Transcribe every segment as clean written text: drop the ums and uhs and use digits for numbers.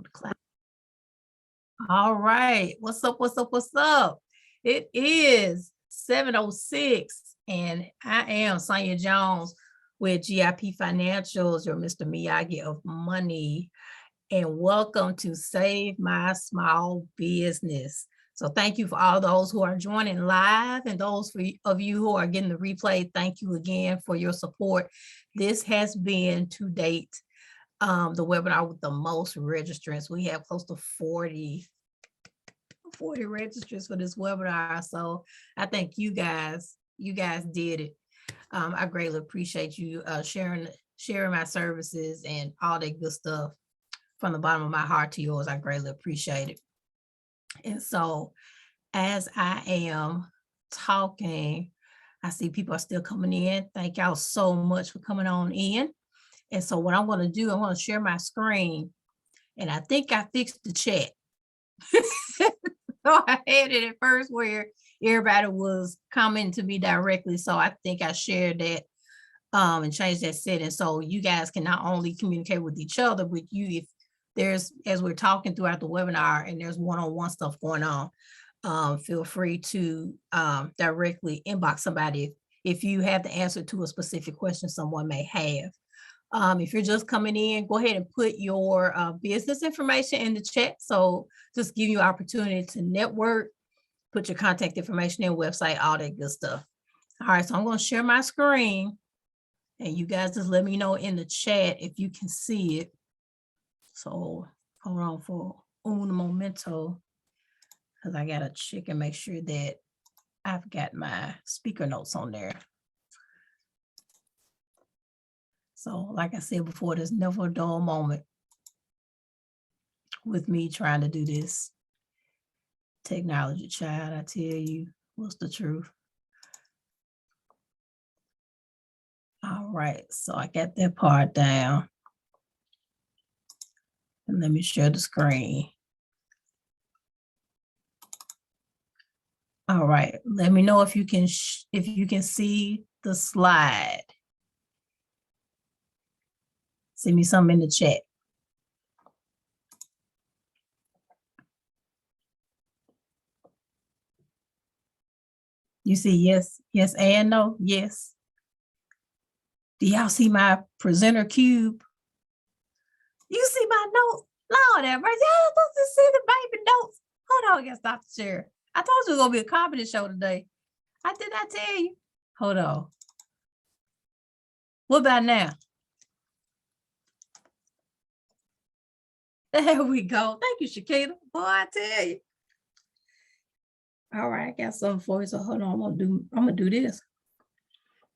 the class. All right. What's up? What's up? What's up? It is 7:06, and I am Sonja Jones with GIP Financials, your Mr. Miyagi of Money, and welcome to Save My Small Business. So thank you for all those who are joining live, and those of you who are getting the replay. Thank you again for your support. This has been to date the webinar with the most registrants. We have close to 40 registrants for this webinar. So I think you guys did it. I greatly appreciate you sharing my services and all that good stuff from the bottom of my heart to yours. I greatly appreciate it. And so as I am talking, I see people are still coming in. Thank y'all so much for coming on in. And so what I'm going to do, I'm going to share my screen, and I think I fixed the chat. So I had it at first where everybody was commenting to me directly. So I think I shared that and changed that setting. So you guys can not only communicate with each other, with you, if there's, as we're talking throughout the webinar and there's one-on-one stuff going on, feel free to directly inbox somebody if you have the answer to a specific question someone may have. If you're just coming in, go ahead and put your business information in the chat. So just give you an opportunity to network, put your contact information in, website, all that good stuff. All right, so I'm going to share my screen, and you guys just let me know in the chat if you can see it. So hold on for un momento, because I got to check and make sure that I've got my speaker notes on there. So like I said before, there's never a dull moment with me trying to do this. Technology, child, I tell you, what's the truth? All right, so I got that part down. And let me share the screen. All right, let me know if you can see the slide. Send me something in the chat. You see yes, yes, and no, yes. Do y'all see my presenter cube? You see my notes? Lord have mercy, y'all supposed to see the baby notes. Hold on, I gotta stop the share. I told you it was gonna be a comedy show today. I did not tell you. Hold on. What about now? There we go. Thank you, Shakita. Boy, I tell you. All right, I got something for you. So hold on, I'm gonna do this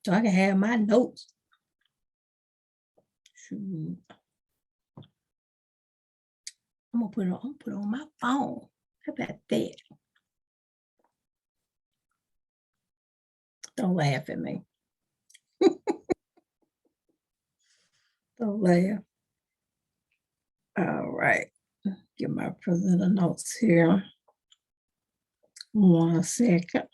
so I can have my notes. Shoot. I'm gonna put it on my phone. How about that? Don't laugh at me. Don't laugh. All right, get my presenter notes here. 1 second.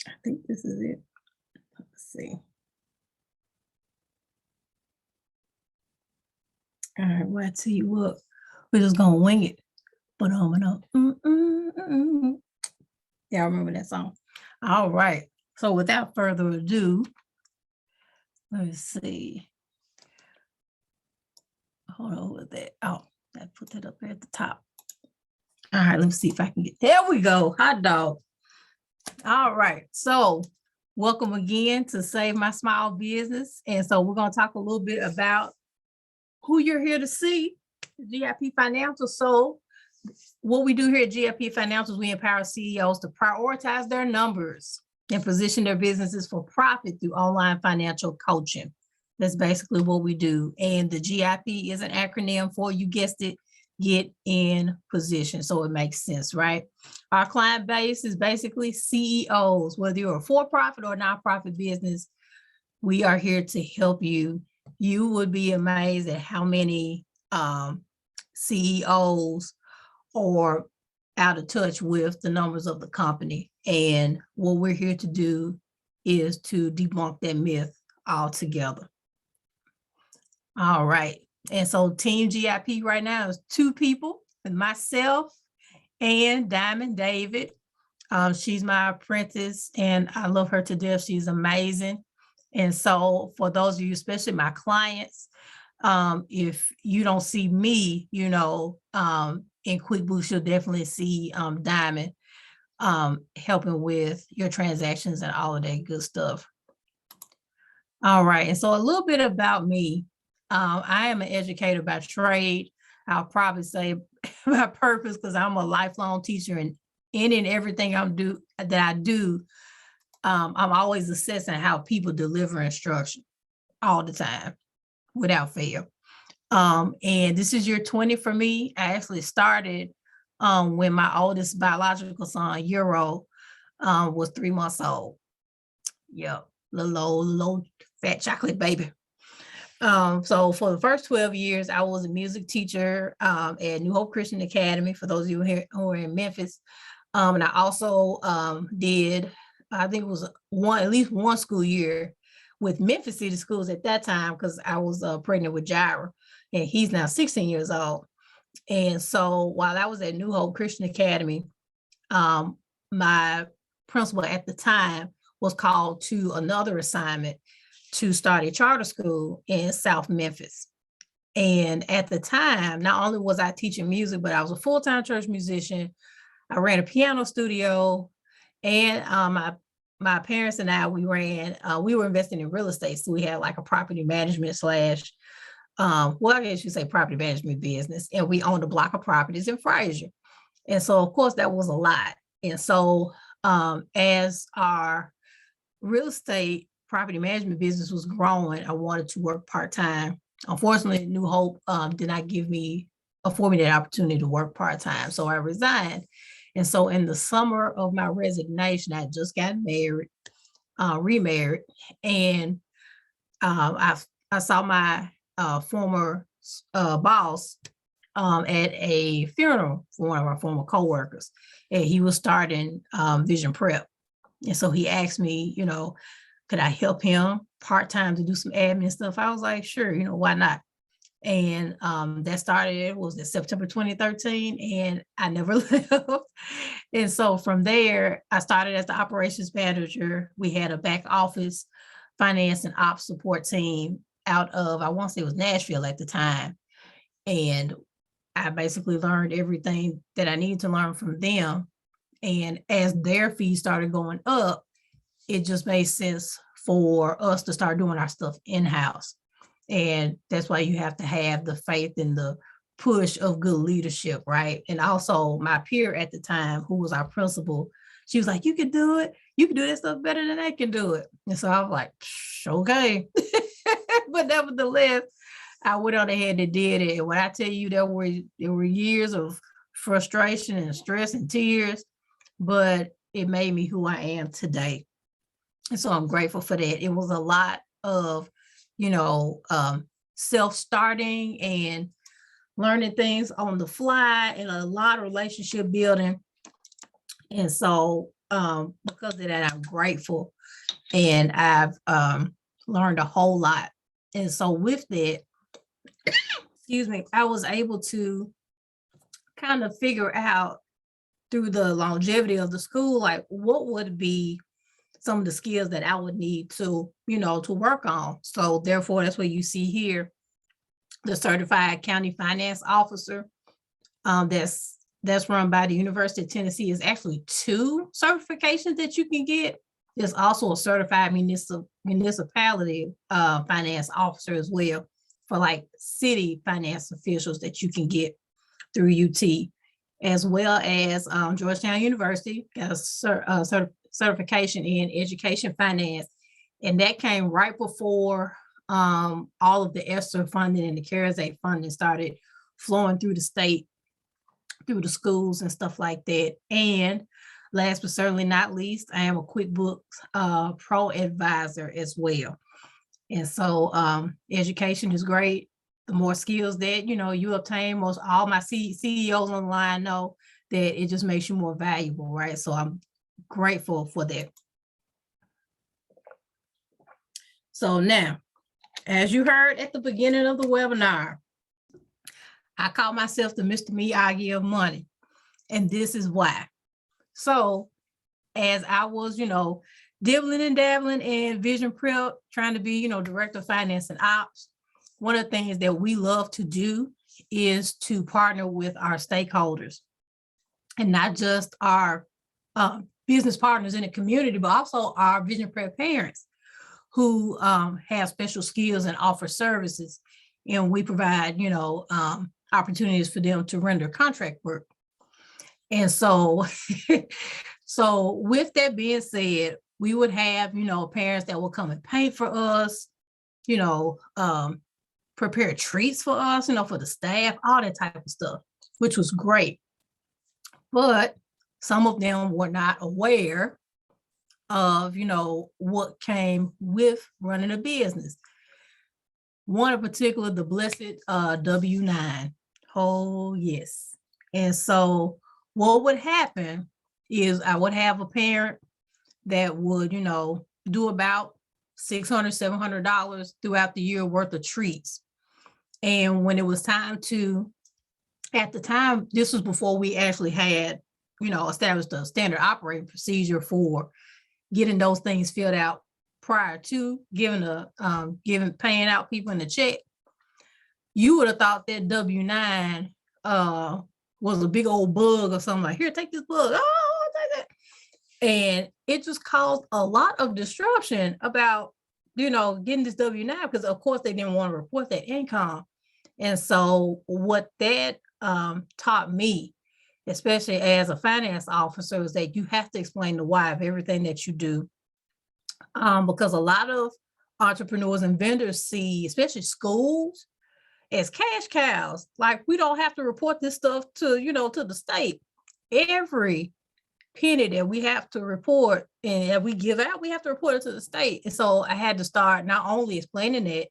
I think this is it. Let's see. All right, well, I tell you what, we're just gonna wing it. But yeah, I remember that song. All right. So without further ado, let's see. Hold on with that. Oh, I put that up there at the top. All right, let me see if I can get, there we go, hot dog. All right, so welcome again to Save My Small Business. And so we're gonna talk a little bit about who you're here to see, GIP Financial. So what we do here at GIP Financials, we empower CEOs to prioritize their numbers and position their businesses for profit through online financial coaching. That's basically what we do. And the GIP is an acronym for, you guessed it, get in position. So it makes sense, right? Our client base is basically CEOs, whether you're a for-profit or nonprofit business, we are here to help you. You would be amazed at how many CEOs are out of touch with the numbers of the company. And what we're here to do is to debunk that myth altogether. All right. And so Team GIP right now is 2 people, myself and Diamond David. She's my apprentice and I love her to death. She's amazing. And so for those of you, especially my clients, if you don't see me, in QuickBooks, you'll definitely see Diamond helping with your transactions and all of that good stuff. All right. And so a little bit about me. I am an educator by trade. I'll probably say by purpose because I'm a lifelong teacher, and in and everything I do, I'm always assessing how people deliver instruction all the time without fail. And this is year 20 for me. I actually started when my oldest biological son, Euro, was 3 months old. Yep, little fat chocolate baby. So for the first 12 years, I was a music teacher at New Hope Christian Academy, for those of you here who are in Memphis. And I also did, I think it was at least one school year with Memphis City Schools at that time, because I was pregnant with Jaira, and he's now 16 years old. And so while I was at New Hope Christian Academy, my principal at the time was called to another assignment to start a charter school in South Memphis. And at the time, not only was I teaching music, but I was a full-time church musician. I ran a piano studio, and my parents and I, we were investing in real estate. So we had like a property management slash, I guess you say property management business, and we owned a block of properties in Fraser. And so of course that was a lot. And so as our real estate property management business was growing, I wanted to work part-time. Unfortunately, New Hope did not afford me that opportunity to work part-time. So I resigned. And so in the summer of my resignation, I just got married, remarried, and I saw my former boss at a funeral for one of our former coworkers, and he was starting Vision Prep. And so he asked me, could I help him part-time to do some admin stuff? I was like, sure, why not? And that started, was it September 2013, and I never left. And so from there, I started as the operations manager. We had a back office finance and ops support team out of, I want to say it was Nashville at the time. And I basically learned everything that I needed to learn from them. And as their fees started going up, it just made sense for us to start doing our stuff in-house. And that's why you have to have the faith and the push of good leadership, right? And also my peer at the time, who was our principal, she was like, you can do it. You can do this stuff better than I can do it. And so I was like, okay. But nevertheless, I went on ahead and did it. And when I tell you there were years of frustration and stress and tears, but it made me who I am today. And so I'm grateful for that. It was a lot of, self-starting and learning things on the fly, and a lot of relationship building. And so because of that, I'm grateful, and I've learned a whole lot. And so with that, excuse me, I was able to kind of figure out through the longevity of the school, like what would be some of the skills that I would need to, to work on. So therefore, that's what you see here, the Certified County Finance Officer. That's run by the University of Tennessee. Is actually 2 certifications that you can get. There's also a Certified Municipality Finance Officer as well, for like city finance officials that you can get through UT, as well as Georgetown University has certification in education finance. And that came right before all of the ESSER funding and the CARES Act funding started flowing through the state, through the schools and stuff like that. And last but certainly not least, I am a QuickBooks Pro advisor as well. And so education is great. The more skills that you obtain, all my CEOs online know that it just makes you more valuable, right? So I'm grateful for that. So now, as you heard at the beginning of the webinar, I call myself the Mr. Miyagi of Money, and this is why. So as I was, dibbling and dabbling in vision prep, trying to be, director of finance and ops, one of the things that we love to do is to partner with our stakeholders, and not just our business partners in the community, but also our vision prep parents who have special skills and offer services. And we provide, opportunities for them to render contract work. And so, so with that being said, we would have, parents that will come and paint for us, prepare treats for us, for the staff, all that type of stuff, which was great. But some of them were not aware of, what came with running a business. One in particular, the blessed W-9. Oh, yes. And so what would happen is I would have a parent that would, do about $600, $700 throughout the year worth of treats. And when it was time to, at the time, this was before we actually had, established a standard operating procedure for getting those things filled out prior to paying out people in the check. You would have thought that W-9 was a big old bug or something like, here, take this bug. Oh, take that. And it just caused a lot of disruption about, getting this W-9, because of course they didn't want to report that income. And so what that taught me, especially as a finance officer, is that you have to explain the why of everything that you do. Because a lot of entrepreneurs and vendors see, especially schools, as cash cows. Like, we don't have to report this stuff to the state. Every penny that we have to report and that we give out, we have to report it to the state. And so I had to start not only explaining it,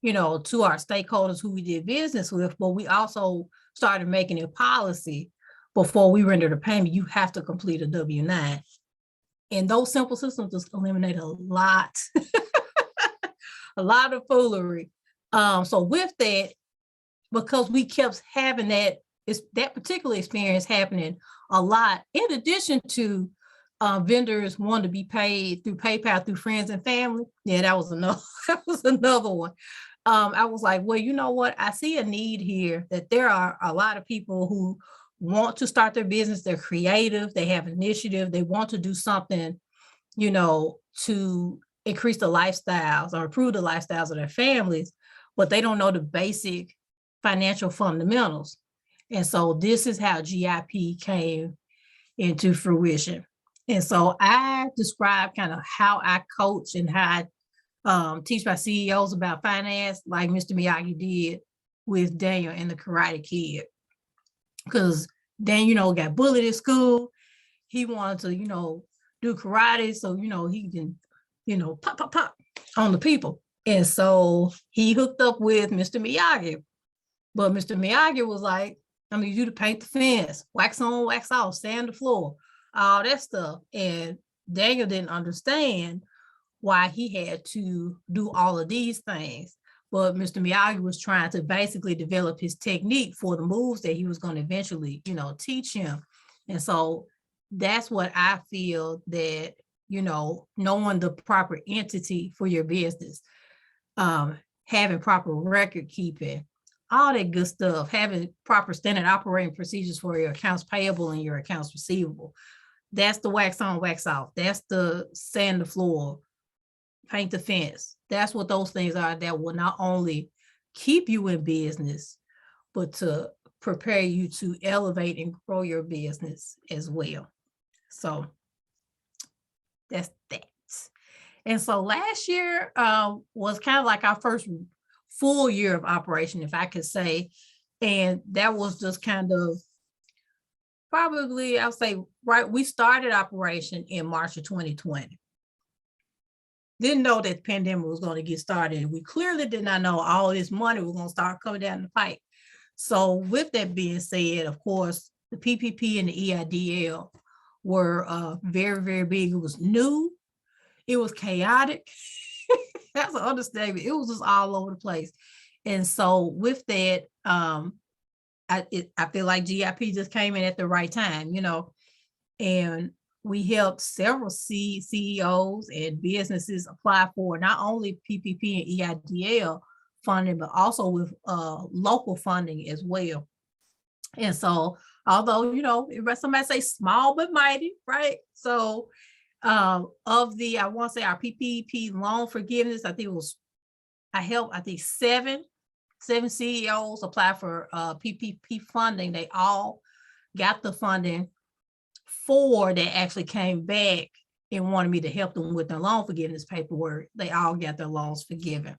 to our stakeholders who we did business with, but we also started making it policy. Before we render the payment, you have to complete a W-9. And those simple systems just eliminate a lot, a lot of foolery. So with that, because we kept having that particular experience happening a lot, in addition to vendors wanting to be paid through PayPal through friends and family. Yeah, that was another one. I was like, well, you know what? I see a need here, that there are a lot of people who want to start their business. They're creative. They have initiative. They want to do something, to increase the lifestyles or improve the lifestyles of their families, but they don't know the basic financial fundamentals. And so this is how GIP came into fruition. And so I describe kind of how I coach and how I teach my CEOs about finance, like Mr. Miyagi did with Daniel and the Karate Kid. Because Dan, got bullied at school. He wanted to, do karate. So, he can, pop, pop, pop on the people. And so he hooked up with Mr. Miyagi. But Mr. Miyagi was like, I need you to paint the fence, wax on, wax off, sand the floor, all that stuff. And Daniel didn't understand why he had to do all of these things. But Mr. Miyagi was trying to basically develop his technique for the moves that he was going to eventually, teach him. And so that's what I feel, that, knowing the proper entity for your business, having proper record keeping, all that good stuff, having proper standard operating procedures for your accounts payable and your accounts receivable. That's the wax on, wax off. That's the sand the floor, paint the fence. That's what those things are that will not only keep you in business, but to prepare you to elevate and grow your business as well. So that's that. And so last year was kind of like our first full year of operation, if I could say. And that was just kind of probably, I'll say, right, we started operation in March of 2020. Didn't know that the pandemic was going to get started. We clearly did not know all this money was going to start coming down the pipe. So with that being said, of course, the PPP and the EIDL were very, very big. It was new. It was chaotic. That's an understatement. It was just all over the place. And so with that, I feel like GIP just came in at the right time, and we helped several CEOs and businesses apply for not only PPP and EIDL funding, but also with local funding as well. And so, although, somebody say small but mighty, right? So of the, I want to say our PPP loan forgiveness, I helped, I think seven CEOs apply for PPP funding. They all got the funding. 4 that actually came back and wanted me to help them with their loan forgiveness paperwork. They all got their loans forgiven.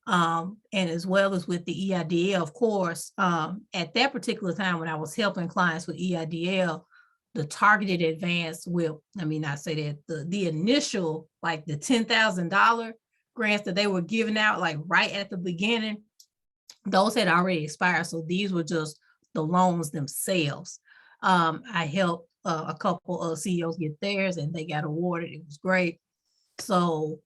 And as well as with the EIDL, of course, at that particular time when I was helping clients with EIDL, the targeted advance not say that the initial, like the $10,000 grants that they were giving out, like right at the beginning, those had already expired. So these were just the loans themselves. I helped a couple of CEOs get theirs and they got awarded. It was great. So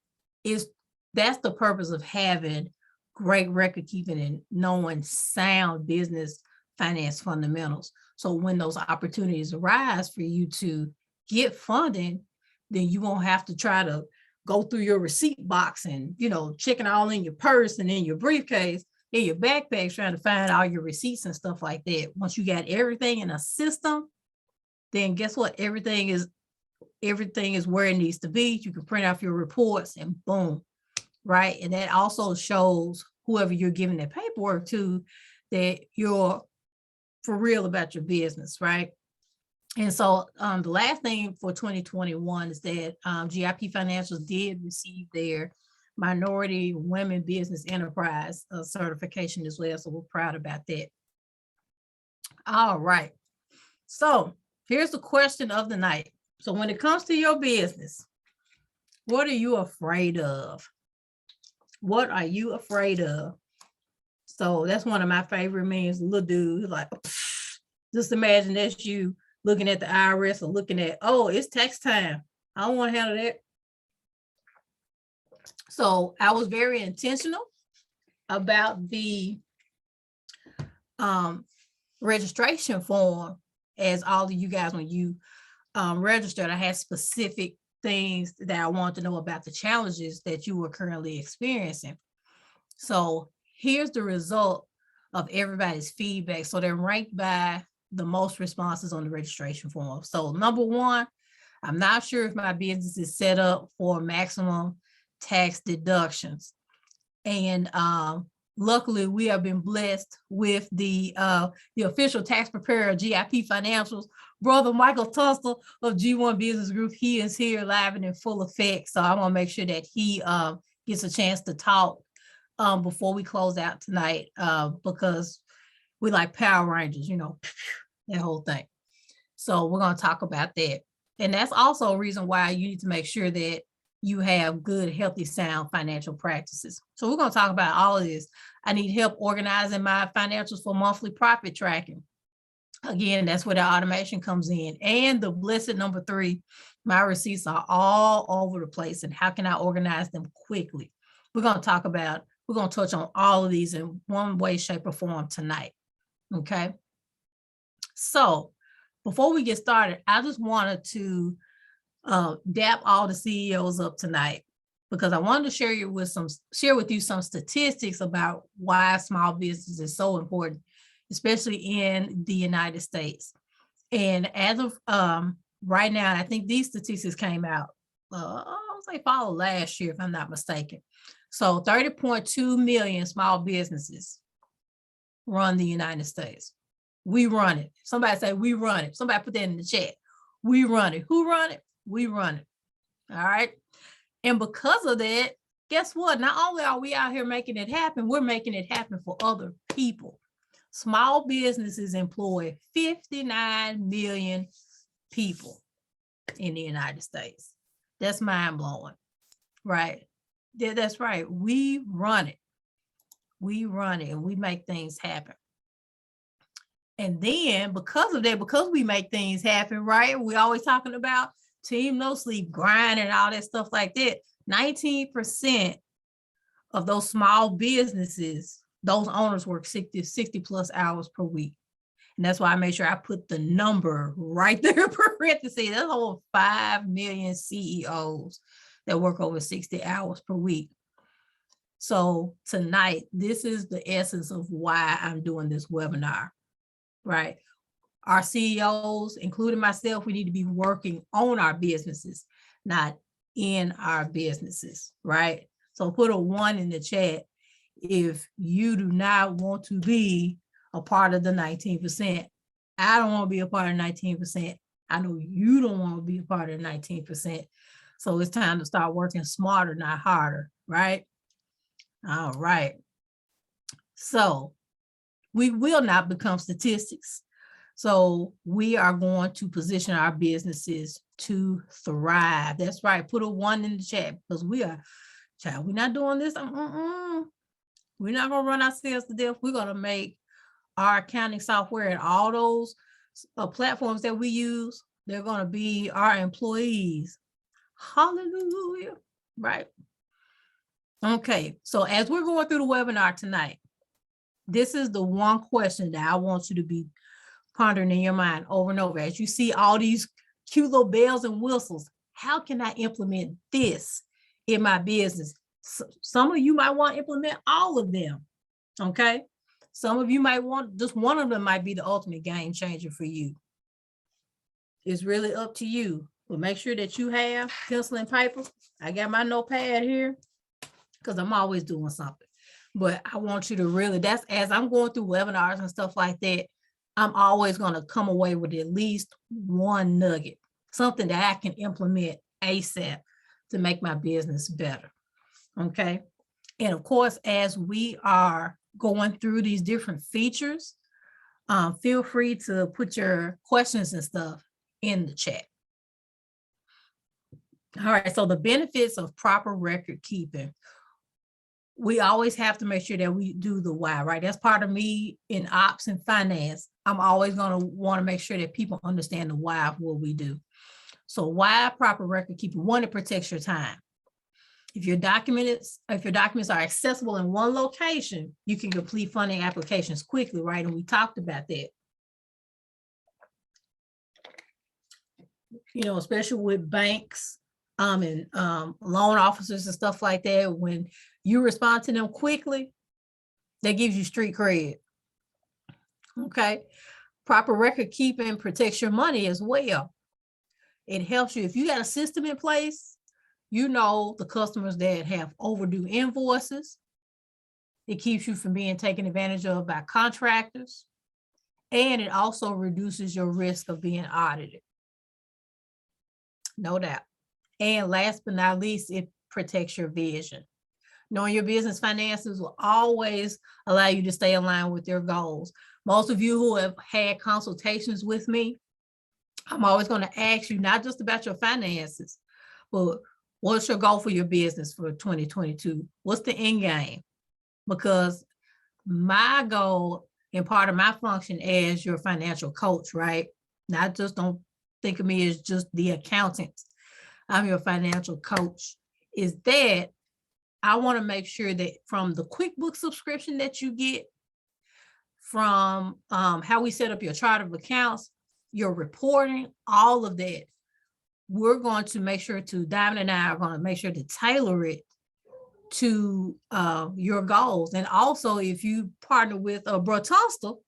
that's the purpose of having great record keeping and knowing sound business finance fundamentals. So when those opportunities arise for you to get funding, then you won't have to try to go through your receipt box and, checking all in your purse and in your briefcase, in your backpack, trying to find all your receipts and stuff like that. Once you got everything in a system, then guess what? Everything is where it needs to be. You can print off your reports and boom, right? And that also shows whoever you're giving that paperwork to that you're for real about your business, right? And so the last thing for 2021 is that GIP Financials did receive their Minority Women Business Enterprise certification as well. So we're proud about that. All right. So here's the question of the night. So when it comes to your business, what are you afraid of? What are you afraid of? So that's one of my favorite memes, little dude, like, just imagine that's you looking at the IRS or looking at, oh, it's tax time. I don't want to handle that. So I was very intentional about the registration form, as all of you guys, when you registered, I had specific things that I wanted to know about the challenges that you were currently experiencing. So here's the result of everybody's feedback. So they're ranked by the most responses on the registration form. So number 1, I'm not sure if my business is set up for maximum tax deductions. And luckily, we have been blessed with the official tax preparer of GIP Financials, Brother Michael Tunstall of G1 Business Group. He is here live and in full effect. So I want to make sure that he gets a chance to talk before we close out tonight, because we like Power Rangers, that whole thing. So we're going to talk about that. And that's also a reason why you need to make sure that you have good, healthy, sound financial practices. So we're going to talk about all of this. I need help organizing my financials for monthly profit tracking. Again, that's where the automation comes in. And the blessed number 3, my receipts are all over the place. And how can I organize them quickly? We're going to touch on all of these in one way, shape, or form tonight. Okay. So before we get started, I just wanted to dap all the CEOs up tonight, because I wanted to share with you some statistics about why small business is so important, especially in the United States. And as of right now, I think these statistics came out, I was like fall last year, if I'm not mistaken. So 30.2 million small businesses run the United States. We run it. Somebody say we run it. Somebody put that in the chat. We run it. Who run it? We run it. All right. And because of that, guess what? Not only are we out here making it happen, we're making it happen for other people. Small businesses employ 59 million people in the United States. That's mind blowing, right? Yeah, that's right. We run it. We run it and we make things happen. And then because of that, because we make things happen, right? We're always talking about team no sleep, grind and all that stuff like that. 19% of those small businesses, those owners work 60 plus hours per week. And that's why I made sure I put the number right there in parentheses. That's over 5 million CEOs that work over 60 hours per week. So tonight, this is the essence of why I'm doing this webinar, right? Our CEOs, including myself, we need to be working on our businesses, not in our businesses, right? So put a 1 in the chat if you do not want to be a part of the 19%. I don't want to be a part of 19%. I know you don't want to be a part of the 19%. So it's time to start working smarter, not harder, right? All right. So we will not become statistics. So we are going to position our businesses to thrive. That's right. Put a 1 in the chat because we're not doing this. We're not going to run ourselves to death. We're going to make our accounting software and all those platforms that we use, they're going to be our employees. Hallelujah. Right. Okay. So as we're going through the webinar tonight, this is the one question that I want you to be pondering in your mind over and over. As you see all these cute little bells and whistles, how can I implement this in my business? Some of you might want to implement all of them. Okay. Some of you might want just one of them might be the ultimate game changer for you. It's really up to you. But make sure that you have pencil and paper. I got my notepad here because I'm always doing something. But I want you to really, that's as I'm going through webinars and stuff like that, I'm always going to come away with at least one nugget, something that I can implement ASAP to make my business better. Okay. And of course, as we are going through these different features, feel free to put your questions and stuff in the chat. All right, so the benefits of proper record keeping. We always have to make sure that we do the why, right? That's part of me in ops and finance. I'm always going to want to make sure that people understand the why of what we do. So why proper record keeping? One, it protects your time. If your documents are accessible in one location, you can complete funding applications quickly, right? And we talked about that. You know, especially with banks and loan officers and stuff like that, when you respond to them quickly, that gives you street cred. Okay. Proper record keeping protects your money as well. It helps you. If you got a system in place, you know the customers that have overdue invoices. It keeps you from being taken advantage of by contractors. And it also reduces your risk of being audited. No doubt. And last but not least, it protects your vision. Knowing your business finances will always allow you to stay aligned with your goals. Most of you who have had consultations with me, I'm always going to ask you not just about your finances, but what's your goal for your business for 2022? What's the end game? Because my goal and part of my function as your financial coach, right? Not just don't think of me as just the accountant. I'm your financial coach. Is that I want to make sure that from the QuickBooks subscription that you get, from how we set up your chart of accounts, your reporting, all of that, we're going to make sure to, Diamond and I are going to make sure to tailor it to your goals. And also, if you partner with a Brotunstall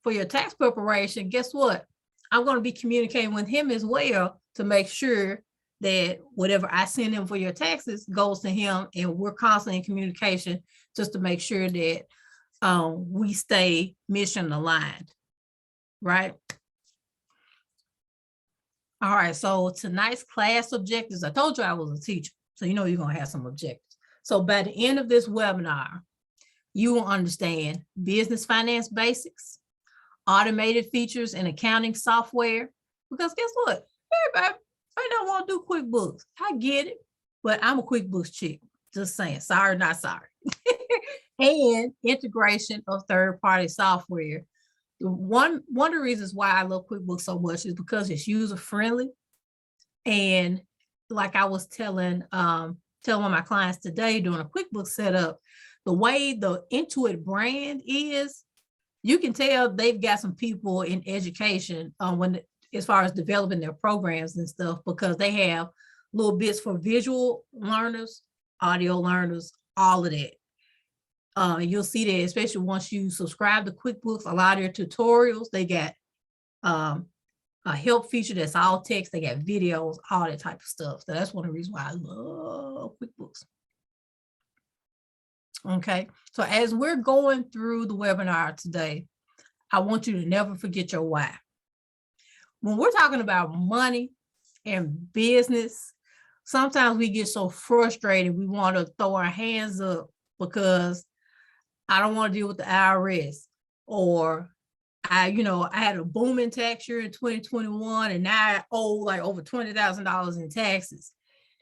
for your tax preparation, guess what? I'm going to be communicating with him as well to make sure that whatever I send him for your taxes goes to him, and we're constantly in communication just to make sure that we stay mission aligned, right? All right, so tonight's class objectives, I told you I was a teacher, so you know you're gonna have some objectives. So by the end of this webinar, you will understand business finance basics, automated features and accounting software, because guess what? Everybody might not want to do QuickBooks. I get it, but I'm a QuickBooks chick. Just saying, sorry, not sorry. And integration of third-party software. One of the reasons why I love QuickBooks so much is because it's user-friendly. And like I was telling tell one of my clients today doing a QuickBooks setup, the way the Intuit brand is, you can tell they've got some people in education as far as developing their programs and stuff, because they have little bits for visual learners, audio learners, all of that. You'll see that, especially once you subscribe to QuickBooks, a lot of their tutorials, they got a help feature that's all text, they got videos, all that type of stuff. So that's one of the reasons why I love QuickBooks. Okay, so as we're going through the webinar today, I want you to never forget your why. When we're talking about money and business, sometimes we get so frustrated, we want to throw our hands up because I don't want to deal with the IRS, or I had a booming tax year in 2021 and now I owe like over $20,000 in taxes.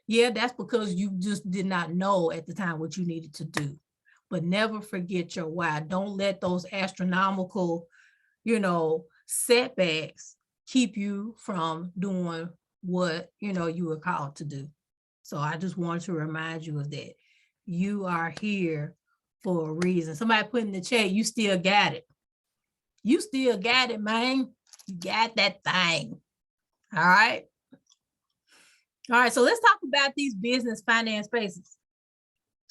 Yeah, that's because you just did not know at the time what you needed to do. But never forget your why. Don't let those astronomical, setbacks keep you from doing what, you were called to do. So I just want to remind you of that. You are here for a reason. Somebody put in the chat, you still got it. You still got it, man. You got that thing. All right. All right. So let's talk about these business finance basics.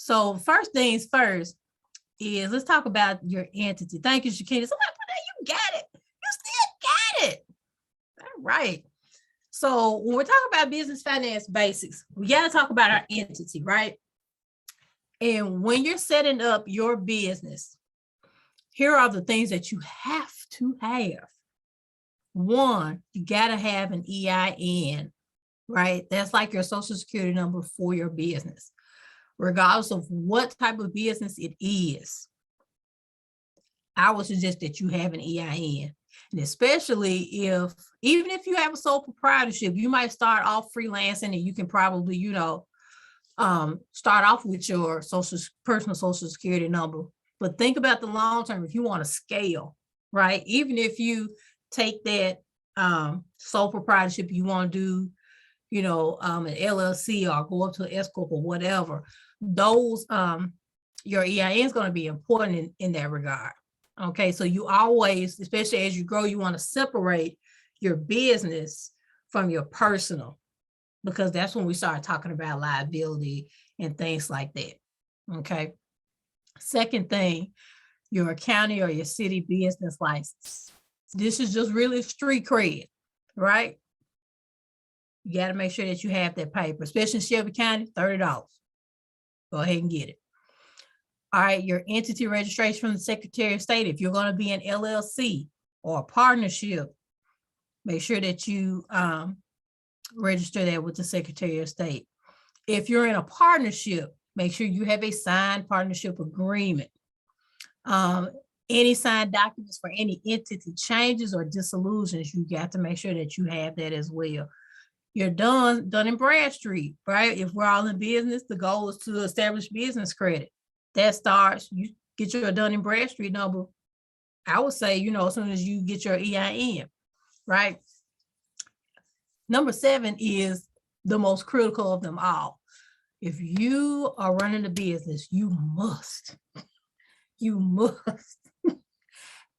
So first things first is let's talk about your entity. Thank you, Shakina. Somebody put that, you got it. You still got it. All right. So when we're talking about business finance basics, we got to talk about our entity, right? And when you're setting up your business, here are the things that you have to have. One, you got to have an EIN, right? That's like your social security number for your business, regardless of what type of business it is. I would suggest that you have an EIN. And especially even if you have a sole proprietorship, you might start off freelancing and you can probably, start off with your personal social security number. But think about the long term if you want to scale, right? Even if you take that sole proprietorship, you want to do, an LLC or go up to an S corp or whatever, those your EIN is going to be important in that regard. Okay, so you always, especially as you grow, you want to separate your business from your personal, because that's when we start talking about liability and things like that. Okay. Second thing, your county or your city business license. This is just really street cred, right? You got to make sure that you have that paper, especially in Shelby County, $30. Go ahead and get it. All right, your entity registration from the Secretary of State. If you're going to be an LLC or a partnership, make sure that you register that with the Secretary of State. If you're in a partnership, make sure you have a signed partnership agreement. Any signed documents for any entity changes or dissolutions, you got to make sure that you have that as well. You're Dun & Bradstreet, right? If we're all in business, the goal is to establish business credit. That starts, you get your Dun & Bradstreet number, I would say, as soon as you get your EIN, right? Number 7 is the most critical of them all. If you are running a business, you must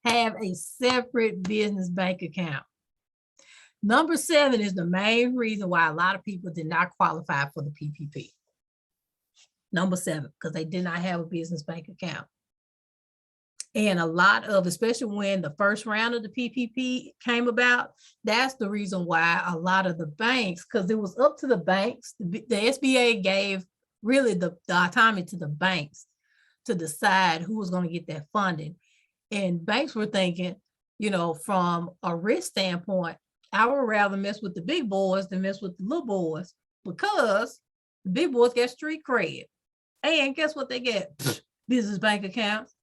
have a separate business bank account. Number 7 is the main reason why a lot of people did not qualify for the PPP. Number 7, because they did not have a business bank account. And a lot of, especially when the first round of the PPP came about, that's the reason why a lot of the banks, because it was up to the banks, the SBA gave really the autonomy to the banks to decide who was going to get that funding. And banks were thinking, from a risk standpoint, I would rather mess with the big boys than mess with the little boys, because the big boys get street cred. And guess what they get? Business bank accounts.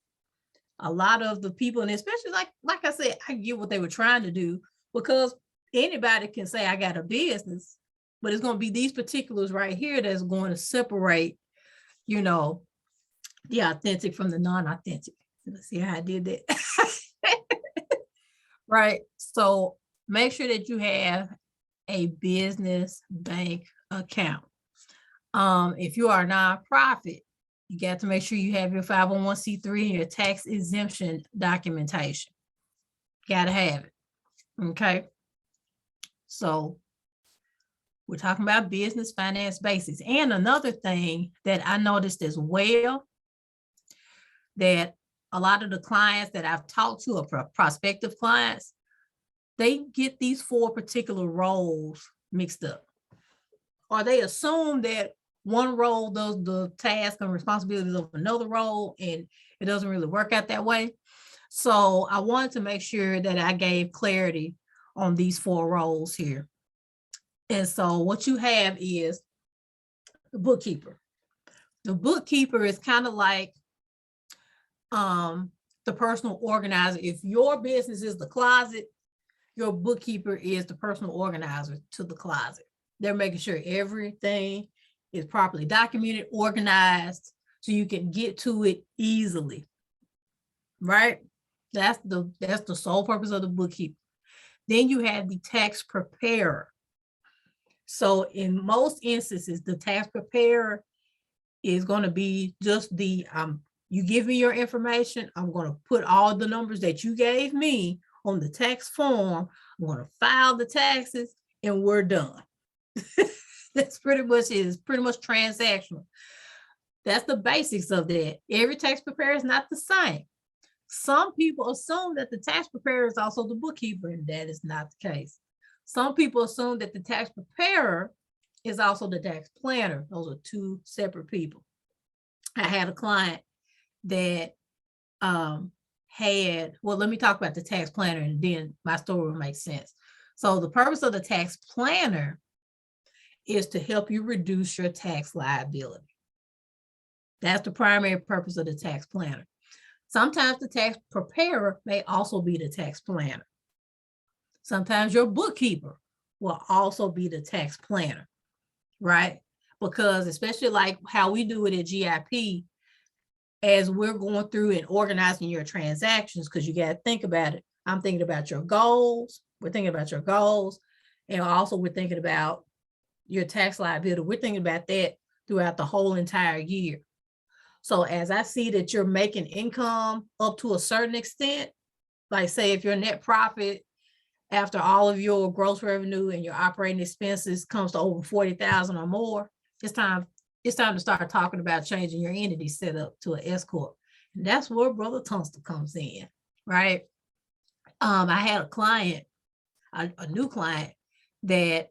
A lot of the people, and especially like I said, I get what they were trying to do, because anybody can say I got a business, but it's going to be these particulars right here that's going to separate, the authentic from the non-authentic. Let's see how I did that. Right. So make sure that you have a business bank account. If you are a nonprofit, you got to make sure you have your 501c3 and your tax exemption documentation. Got to have it. Okay. So we're talking about business finance basics. And another thing that I noticed as well, that a lot of the clients that I've talked to, or prospective clients, they get these 4 particular roles mixed up. Or they assume that one role does the task and responsibilities of another role, and it doesn't really work out that way. So I wanted to make sure that I gave clarity on these 4 roles here. And so what you have is the bookkeeper. The bookkeeper is kind of like the personal organizer. If your business is the closet, your bookkeeper is the personal organizer to the closet. They're making sure everything is properly documented, organized, so you can get to it easily. Right? That's the sole purpose of the bookkeeper. Then you have the tax preparer. So in most instances, the tax preparer is going to be just the you give me your information, I'm going to put all the numbers that you gave me on the tax form, I'm going to file the taxes, and we're done. That's pretty much it. It's pretty much transactional. That's the basics of that. Every tax preparer is not the same. Some people assume that the tax preparer is also the bookkeeper, and that is not the case. Some people assume that the tax preparer is also the tax planner. Those are 2 separate people. I had a client that let me talk about the tax planner, and then my story will make sense. So the purpose of the tax planner is to help you reduce your tax liability. That's the primary purpose of the tax planner. Sometimes the tax preparer may also be the tax planner. Sometimes your bookkeeper will also be the tax planner, right? Because especially like how we do it at GIP, as we're going through and organizing your transactions, because you got to think about it. I'm thinking about your goals. We're thinking about your goals. And also we're thinking about your tax liability. We're thinking about that throughout the whole entire year. So as I see that you're making income up to a certain extent, like say if your net profit after all of your gross revenue and your operating expenses comes to over 40,000 or more, it's time to start talking about changing your entity setup to an S Corp. And that's where Brother Tunstall comes in, right? I had a client, a new client that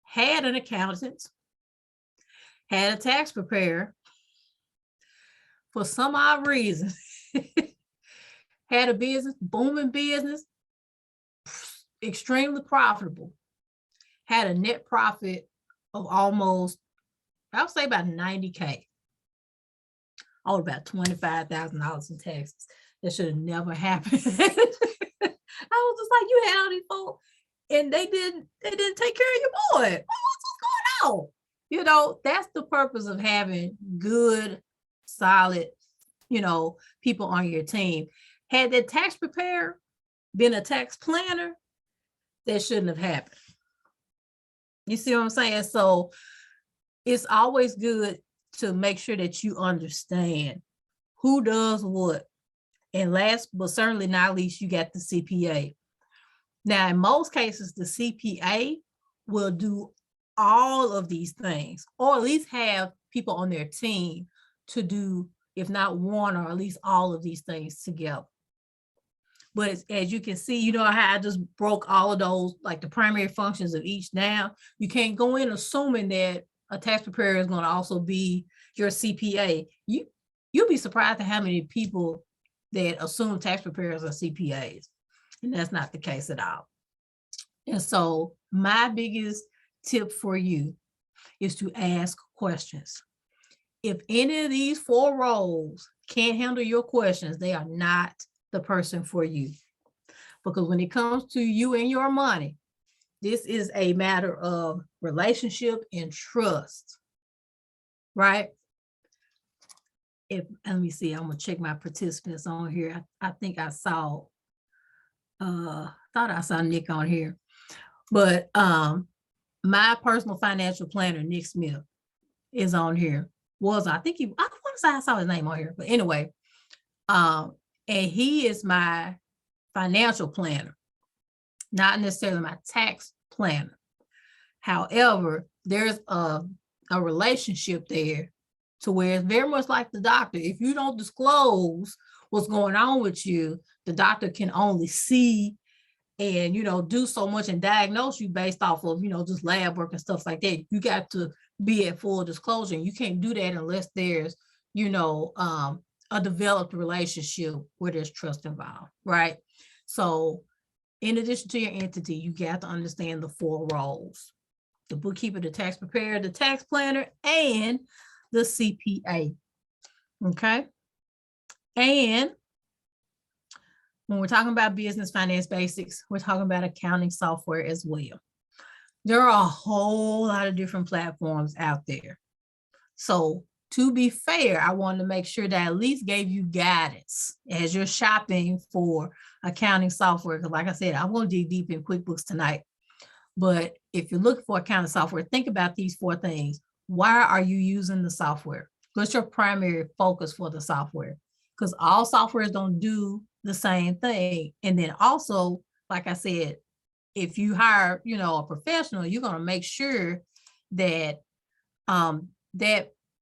had an accountant, had a tax preparer, for some odd reason, had a business, booming business, extremely profitable, had a net profit of almost, I would say about 90K, all about $25,000 in taxes. That should have never happened. I was just like, you had all these folks, and they didn't take care of your boy. What's going on? You know, that's the purpose of having good, solid, people on your team. Had that tax preparer been a tax planner, that shouldn't have happened. You see what I'm saying? So it's always good to make sure that you understand who does what. And last but certainly not least, you got the CPA. Now, in most cases, the CPA will do all of these things, or at least have people on their team to do, if not one or at least all of these things together. But as you can see, how I just broke all of those, like the primary functions of each down. You can't go in assuming that a tax preparer is going to also be your CPA. You'll be surprised at how many people that assume tax preparers are CPAs. And that's not the case at all. And so my biggest tip for you is to ask questions. If any of these 4 roles can't handle your questions, they are not the person for you. Because when it comes to you and your money, this is a matter of relationship and trust, right? Let me see, I'm gonna check my participants on here. I think I saw, thought I saw Nick on here, but my personal financial planner, Nick Smith, is on here. I think I want to say I saw his name on here, but anyway, and he is my financial planner, not necessarily my tax planner. However, there's a relationship there to where it's very much like the doctor. If you don't disclose what's going on with you, the doctor can only see and, do so much and diagnose you based off of, just lab work and stuff like that. You got to be at full disclosure. And you can't do that unless there's, a developed relationship where there's trust involved, right? So in addition to your entity, you got to understand the 4 roles: the bookkeeper, the tax preparer, the tax planner, and the CPA. Okay. And when we're talking about business finance basics, we're talking about accounting software as well. There are a whole lot of different platforms out there. So to be fair, I wanted to make sure that I at least gave you guidance as you're shopping for accounting software. Because like I said, I'm going to dig deep in QuickBooks tonight. But if you're looking for accounting software, think about these 4 things. Why are you using the software? What's your primary focus for the software? Because all softwares don't do the same thing. And then also, like I said, if you hire, a professional, you're going to make sure that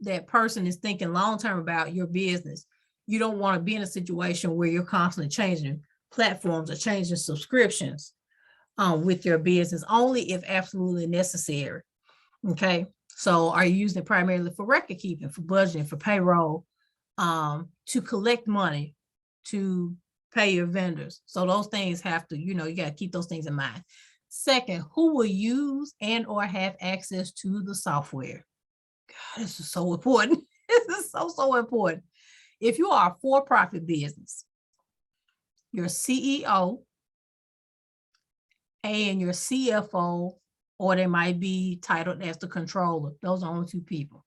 that person is thinking long-term about your business. You don't want to be in a situation where you're constantly changing platforms or changing subscriptions with your business, only if absolutely necessary. Okay. So are you using it primarily for record keeping, for budgeting, for payroll, to collect money, to pay your vendors? So those things have to, you got to keep those things in mind. Second, who will use and or have access to the software? God, this is so important. This is so important. If you are a for-profit business, your CEO and your CFO, or they might be titled as the controller. Those are only 2 people.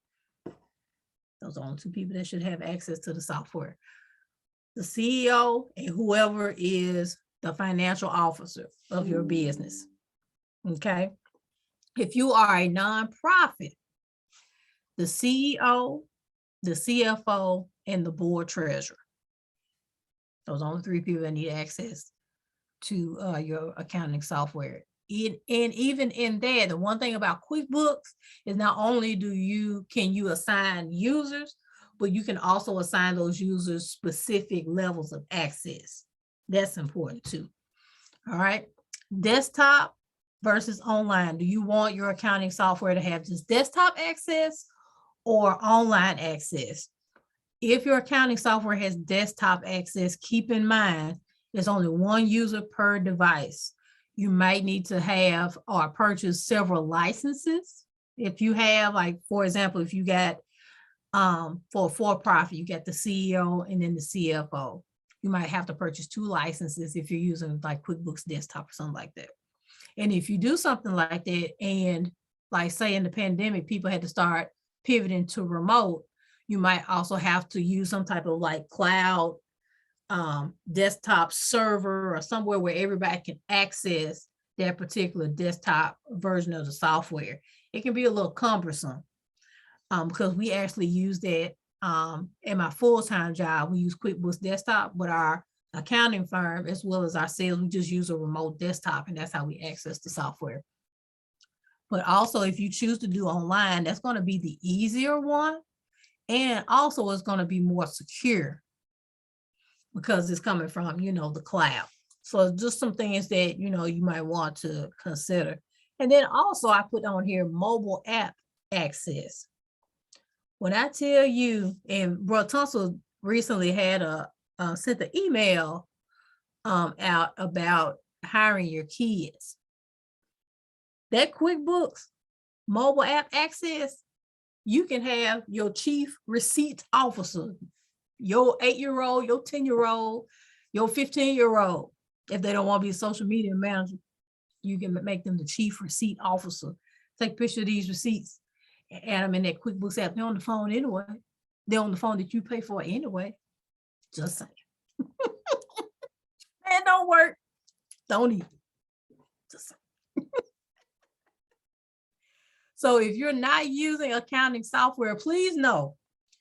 Those are only 2 people that should have access to the software. The CEO and whoever is the financial officer of your business. Okay. If you are a nonprofit, the CEO, the CFO, and the board treasurer. Those are only 3 people that need access to your accounting software. And even in that, the one thing about QuickBooks is not only can you assign users, but you can also assign those users specific levels of access. That's important too. All right. Desktop versus online. Do you want your accounting software to have just desktop access or online access? If your accounting software has desktop access, keep in mind there's only 1 user per device. You might need to have or purchase several licenses. If you have, like, for example, if you got for-profit, you got the CEO and then the CFO. You might have to purchase 2 licenses if you're using like QuickBooks Desktop or something like that. And if you do something like that, and like say in the pandemic, people had to start pivoting to remote, you might also have to use some type of like cloud desktop server or somewhere where everybody can access that particular desktop version of the software. It can be a little cumbersome because we actually use that in my full-time job. We use QuickBooks Desktop, but our accounting firm, as well as our sales, we just use a remote desktop, and that's how we access the software. But also, if you choose to do online, that's going to be the easier one. And also it's going to be more secure because it's coming from, the cloud. So just some things that, you might want to consider. And then also I put on here mobile app access. When I tell you, and Bro Tunsil recently had sent the email out about hiring your kids. That QuickBooks mobile app access, you can have your chief receipt officer, your 8-year-old, your 10-year-old, your 15-year-old. If they don't want to be a social media manager, you can make them the chief receipt officer. Take a picture of these receipts and add them in that QuickBooks app. They're on the phone anyway. They're on the phone that you pay for anyway. Just saying. Man, don't work. Don't eat. Just saying. So if you're not using accounting software, please know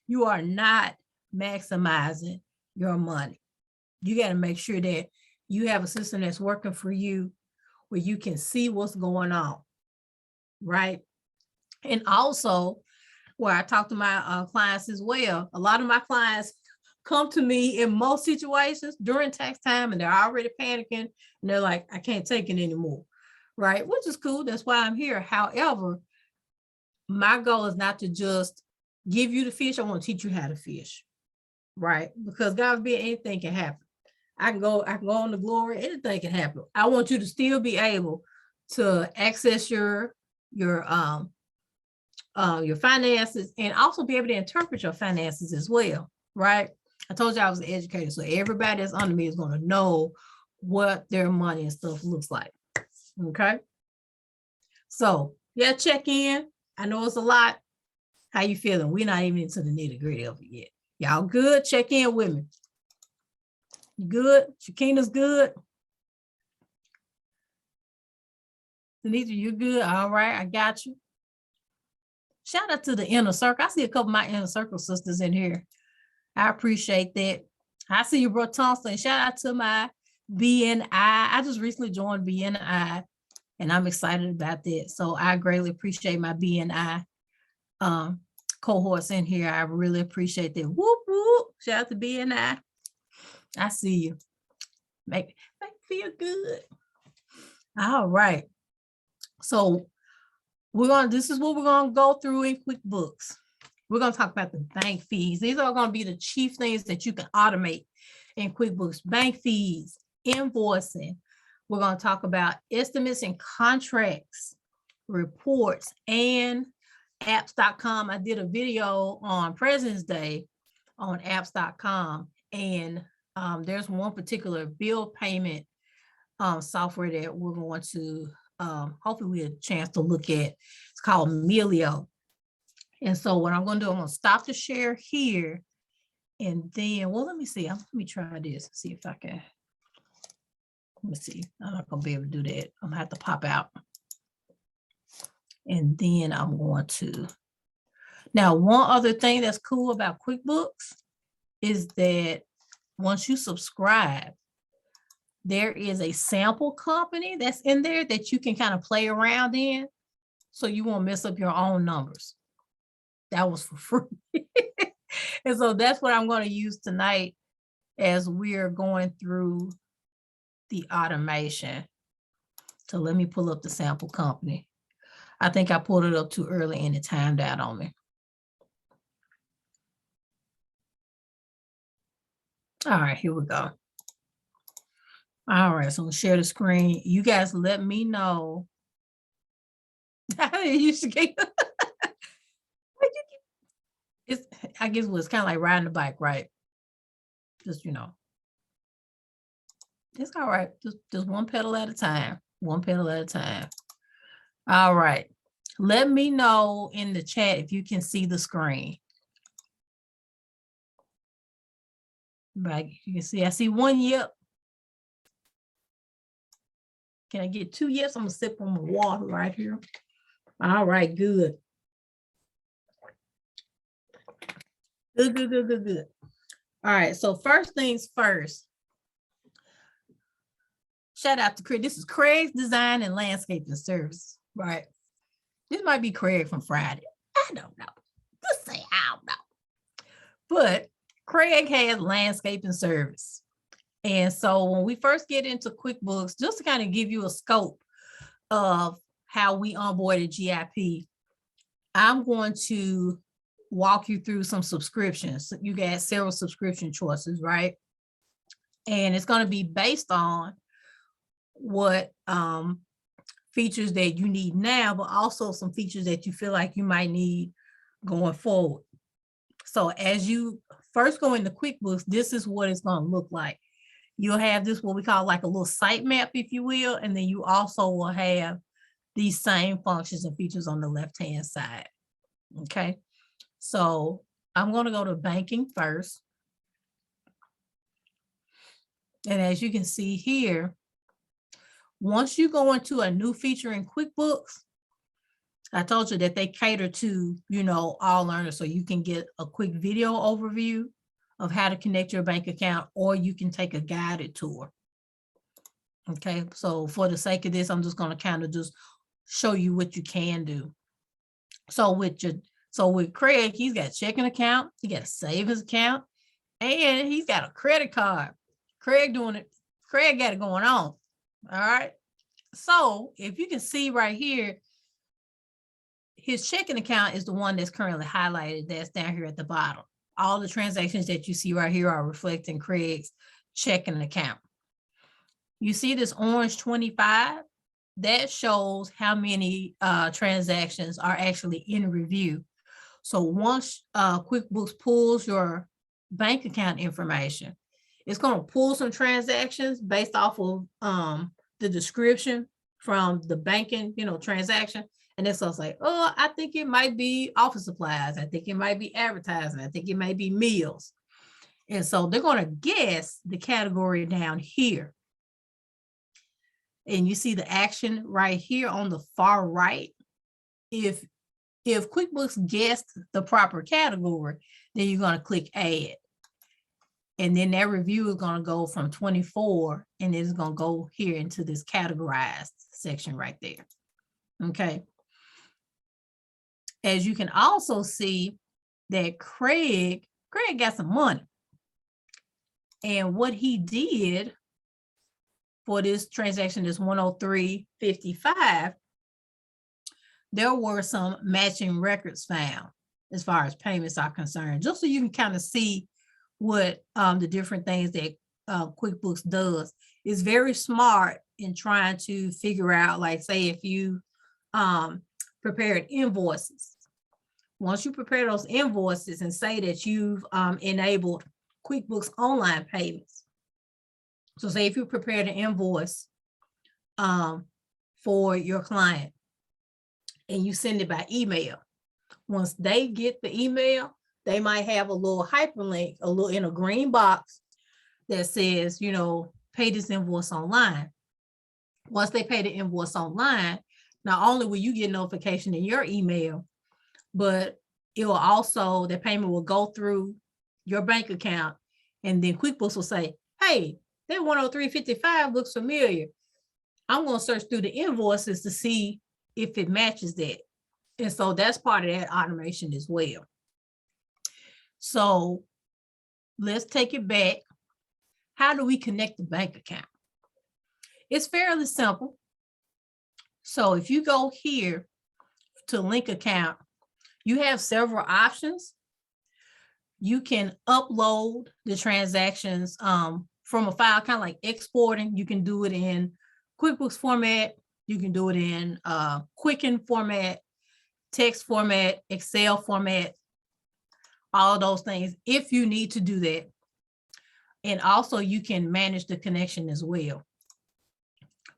you are not maximizing your money. You got to make sure that you have a system that's working for you where you can see what's going on, right? And also, where I talk to my clients as well, a lot of my clients come to me in most situations during tax time and they're already panicking and they're like, I can't take it anymore, right? Which is cool. That's why I'm here. However, my goal is not to just give you the fish. I want to teach you how to fish, right? Because God forbid, anything can happen. I can go on the glory, anything can happen. I want you to still be able to access your finances and also be able to interpret your finances as well, right? I told you I was an educator, so everybody that's under me is going to know what their money and stuff looks like. Okay. So yeah, check in. I know it's a lot. How you feeling? We're not even into the nitty-gritty of it yet. Y'all good? Check in with me. You good? Shakina's good. Denise, you good? All right, I got you. Shout out to the inner circle. I see a couple of my inner circle sisters in here. I appreciate that. I see you, bro Thompson. Shout out to my BNI. I just recently joined BNI, and I'm excited about that. So I greatly appreciate my BNI cohorts in here. I really appreciate that. Whoop, whoop. Shout out to BNI. I see you. Make me feel good. All right. So this is what we're going to go through in QuickBooks. We're going to talk about the bank fees. These are going to be the chief things that you can automate in QuickBooks. Bank fees, invoicing. We're going to talk about estimates and contracts, reports, and apps.com. I did a video on President's Day on apps.com, and there's one particular bill payment software that we're going to hopefully we have a chance to look at. It's called Emilio. And so what I'm going to do, I'm going to stop the share here. And then, well, let me see. Let me try this, see if I can. Let me see. I'm not going to be able to do that. I'm going to have to pop out. And then I'm going to. Now, one other thing that's cool about QuickBooks is that once you subscribe, there is a sample company that's in there that you can kind of play around in, so you won't mess up your own numbers. That was for free. And so that's what I'm going to use tonight as we're going through the automation. So let me pull up the sample company. I think I pulled it up too early and it timed out on me. All right, here we go. All right, so I'm gonna share the screen. You guys let me know. You should get it's, I guess it was kind of like riding a bike, right? Just, it's all right. Just one pedal at a time. One pedal at a time. All right. Let me know in the chat if you can see the screen. Right, you can see, I see one yep. Can I get two yes? I'm gonna sip on my water right here. All right, good. Good. All right, so first things first. Shout out to Craig. This is Craig's Design and Landscaping Service, right? This might be Craig from Friday. I don't know. Just say I don't know. But Craig has landscaping service. And so when we first get into QuickBooks, just to kind of give you a scope of how we onboarded GIP, I'm going to walk you through some subscriptions. You got several subscription choices, right? And it's going to be based on what features that you need now, but also some features that you feel like you might need going forward. So as you first go into QuickBooks, this is what it's going to look like. You'll have this, what we call like a little sitemap, if you will, and then you also will have these same functions and features on the left-hand side. Okay, so I'm going to go to banking first. And as you can see here, once you go into a new feature in QuickBooks, I told you that they cater to, all learners, so you can get a quick video overview of how to connect your bank account, or you can take a guided tour. Okay, so for the sake of this, I'm just going to kind of just show you what you can do. So with Craig, he's got a checking account, he got a savings account, and he's got a credit card. Craig got it going on. All right. So if you can see right here, his checking account is the one that's currently highlighted. That's down here at the bottom. All the transactions that you see right here are reflecting Craig's checking account. You see this orange 25? That shows how many transactions are actually in review. So once QuickBooks pulls your bank account information, it's going to pull some transactions based off of the description from the banking, transaction. And it's also like, oh, I think it might be office supplies. I think it might be advertising. I think it might be meals. And so they're going to guess the category down here. And you see the action right here on the far right. If QuickBooks guessed the proper category, then you're going to click add. And then that review is going to go from 24, and it's going to go here into this categorized section right there. Okay. As you can also see that Craig got some money. And what he did for this transaction, this 103.55, there were some matching records found as far as payments are concerned, just so you can kind of see what the different things that QuickBooks does. Is very smart in trying to figure out, like, say, if you prepared invoices. Once you prepare those invoices and say that you've enabled QuickBooks online payments. So say if you prepared an invoice for your client and you send it by email, once they get the email, they might have a little hyperlink, in a green box that says, pay this invoice online. Once they pay the invoice online, not only will you get notification in your email, but it will also, the payment will go through your bank account, and then QuickBooks will say, hey, that 103.55 looks familiar. I'm going to search through the invoices to see if it matches that. And so that's part of that automation as well. So let's take it back. How do we connect the bank account? It's fairly simple. So if you go here to link account, you have several options. You can upload the transactions from a file, kind of like exporting. You can do it in QuickBooks format. You can do it in Quicken format, text format, Excel format, all of those things if you need to do that. And also you can manage the connection as well.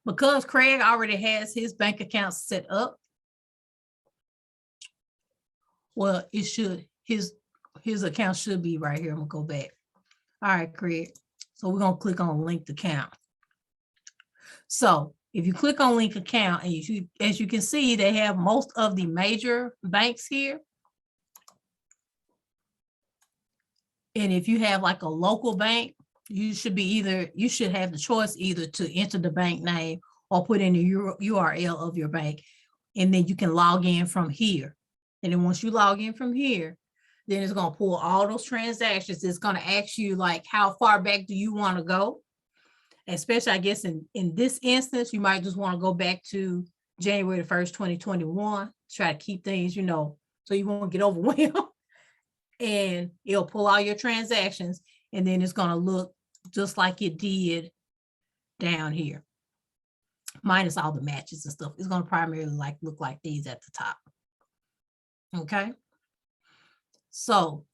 Because Craig already has his bank account set up, well, it should, his account should be right here. I'm gonna go back. All right, Craig. So we're gonna click on linked account. So if you click on link account, and as you can see, they have most of the major banks here. And if you have like a local bank, you should have the choice either to enter the bank name or put in the URL of your bank. And then you can log in from here. And then once you log in from here, then it's going to pull all those transactions. It's going to ask you, like, how far back do you want to go? Especially, I guess, in this instance, you might just want to go back to January 1st, 2021, try to keep things, so you won't get overwhelmed. And it'll pull all your transactions, and then it's going to look just like it did down here, minus all the matches and stuff. It's going to primarily look like these at the top. Okay. So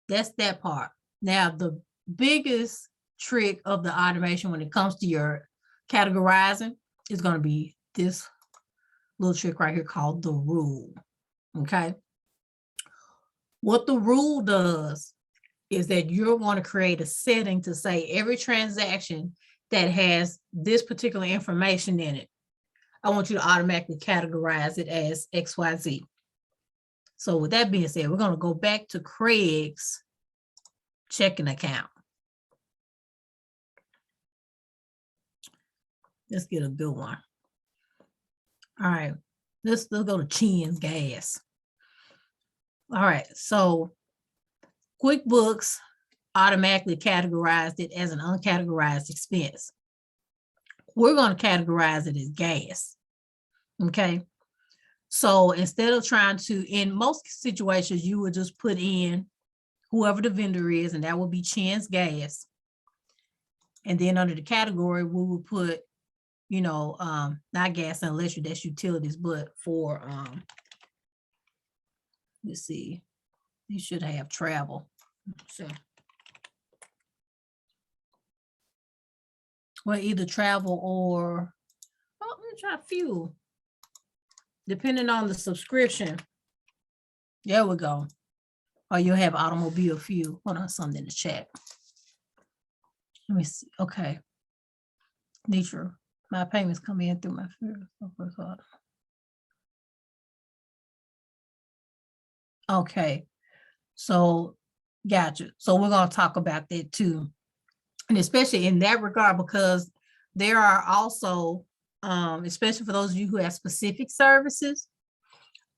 that's that part. Now, the biggest trick of the automation when it comes to your categorizing is going to be this little trick right here called the rule. Okay. What the rule does is that you're going to create a setting to say every transaction that has this particular information in it, I want you to automatically categorize it as XYZ. So with that being said, we're going to go back to Craig's checking account. Let's get a good one. All right, let's go to Chen's Gas. All right, so QuickBooks automatically categorized it as an uncategorized expense. We're going to categorize it as gas. Okay. So instead of trying to, in most situations, you would just put in whoever the vendor is, and that would be Chen's Gas. And then under the category, we will put, you know, not gas and electric, that's utilities, but for, let's see, you should have travel. So, well, either travel or, oh, let me try fuel. Depending on the subscription. There we go. Or you'll have automobile fuel. Hold on, something in the chat. Let me see. Okay. Nature. My payments come in through my first order. Okay. So, gotcha. So we're going to talk about that too. And especially in that regard, because there are also, especially for those of you who have specific services,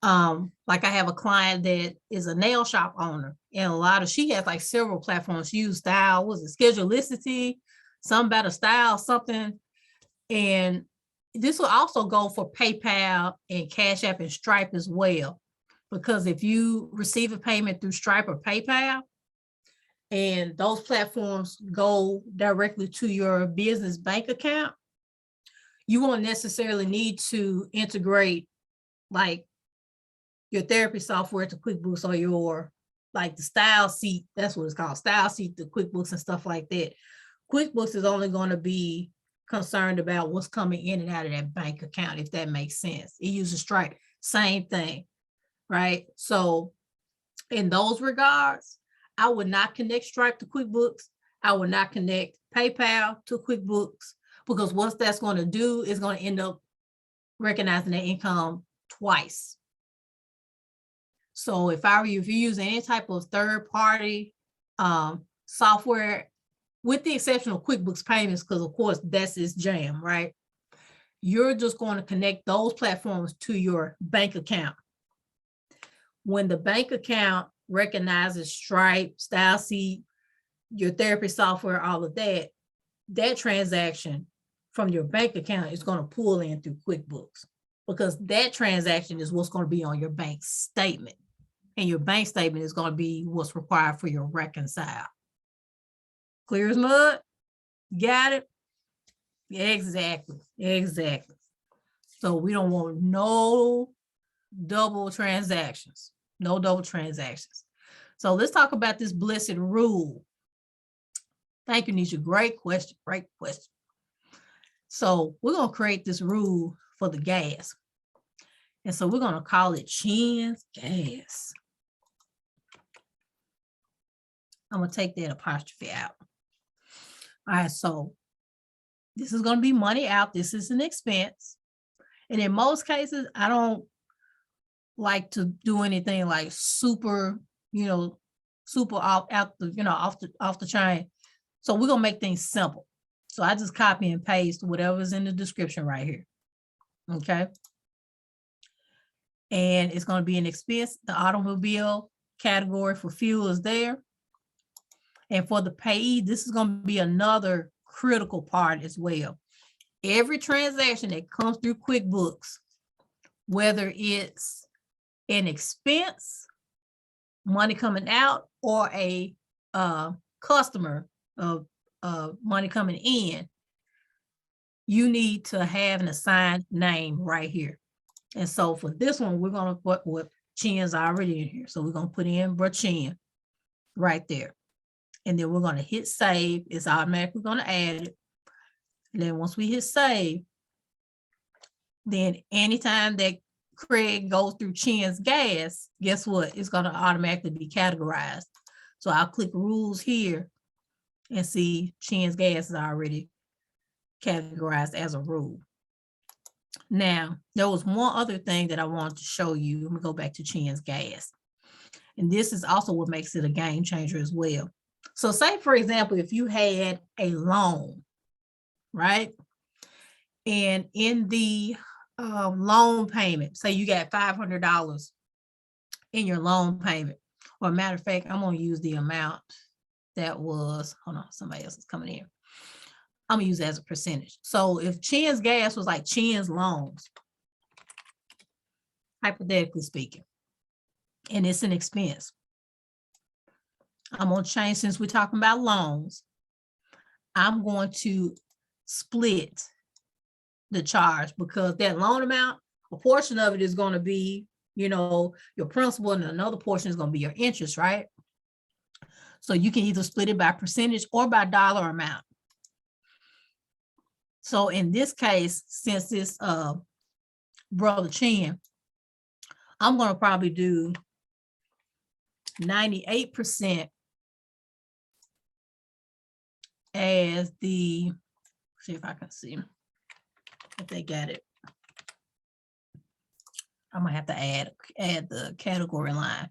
like I have a client that is a nail shop owner, and she has like several platforms. She uses Style, was it Schedulicity, something about a Style, something. And this will also go for PayPal and Cash App and Stripe as well. Because if you receive a payment through Stripe or PayPal, and those platforms go directly to your business bank account, you won't necessarily need to integrate like your therapy software to QuickBooks, or your, like the Style Seat, that's what it's called, Style Seat to QuickBooks and stuff like that. QuickBooks is only going to be concerned about what's coming in and out of that bank account, if that makes sense. It uses Stripe, same thing, right? So in those regards, I would not connect Stripe to QuickBooks. I would not connect PayPal to QuickBooks, because what that's going to do is going to end up recognizing that income twice. So if I were you, if you use any type of third-party software, with the exception of QuickBooks Payments, because of course that's its jam, right? You're just going to connect those platforms to your bank account. When the bank account recognizes Stripe, Style Seat, your therapy software, all of that, that transaction from your bank account is going to pull in through QuickBooks, because that transaction is what's going to be on your bank statement. And your bank statement is going to be what's required for your reconcile. Clear as mud? Got it? Exactly. Exactly. So we don't want no double transactions. No double transactions. So let's talk about this blessed rule. Thank you, Nisha. Great question. Great question. So we're going to create this rule for the gas. And so we're going to call it Chen's Gas. I'm going to take that apostrophe out. All right, so this is going to be money out. This is an expense. And in most cases, I don't like to do anything like super, super off the chain. So we're going to make things simple. So I just copy and paste whatever's in the description right here. Okay. And it's going to be an expense. The automobile category for fuel is there. And for the payee, this is going to be another critical part as well. Every transaction that comes through QuickBooks, whether it's an expense, money coming out, or a customer of money coming in, you need to have an assigned name right here. And so for this one, we're going to put what Chen's already in here. So we're going to put in Chen right there. And then we're going to hit save. It's automatically going to add it. And then once we hit save, then anytime that Craig goes through Chen's Gas, guess what? It's going to automatically be categorized. So I'll click rules here and see Chen's Gas is already categorized as a rule. Now, there was one other thing that I wanted to show you. Let me go back to Chen's Gas. And this is also what makes it a game changer as well. So say, for example, if you had a loan, right? And in the loan payment, say you got $500 in your loan payment. Or matter of fact, I'm going to use the amount that was, hold on, somebody else is coming in. I'm going to use it as a percentage. So if Chen's Gas was like Chen's loans, hypothetically speaking, and it's an expense, I'm going to change, since we're talking about loans, I'm going to split the charge, because that loan amount, a portion of it is going to be, your principal, and another portion is going to be your interest, right? So you can either split it by percentage or by dollar amount. So in this case, since it's Brother Chen, I'm going to probably do 98% as the, see if I can see if they got it. I'm gonna have to add the category line.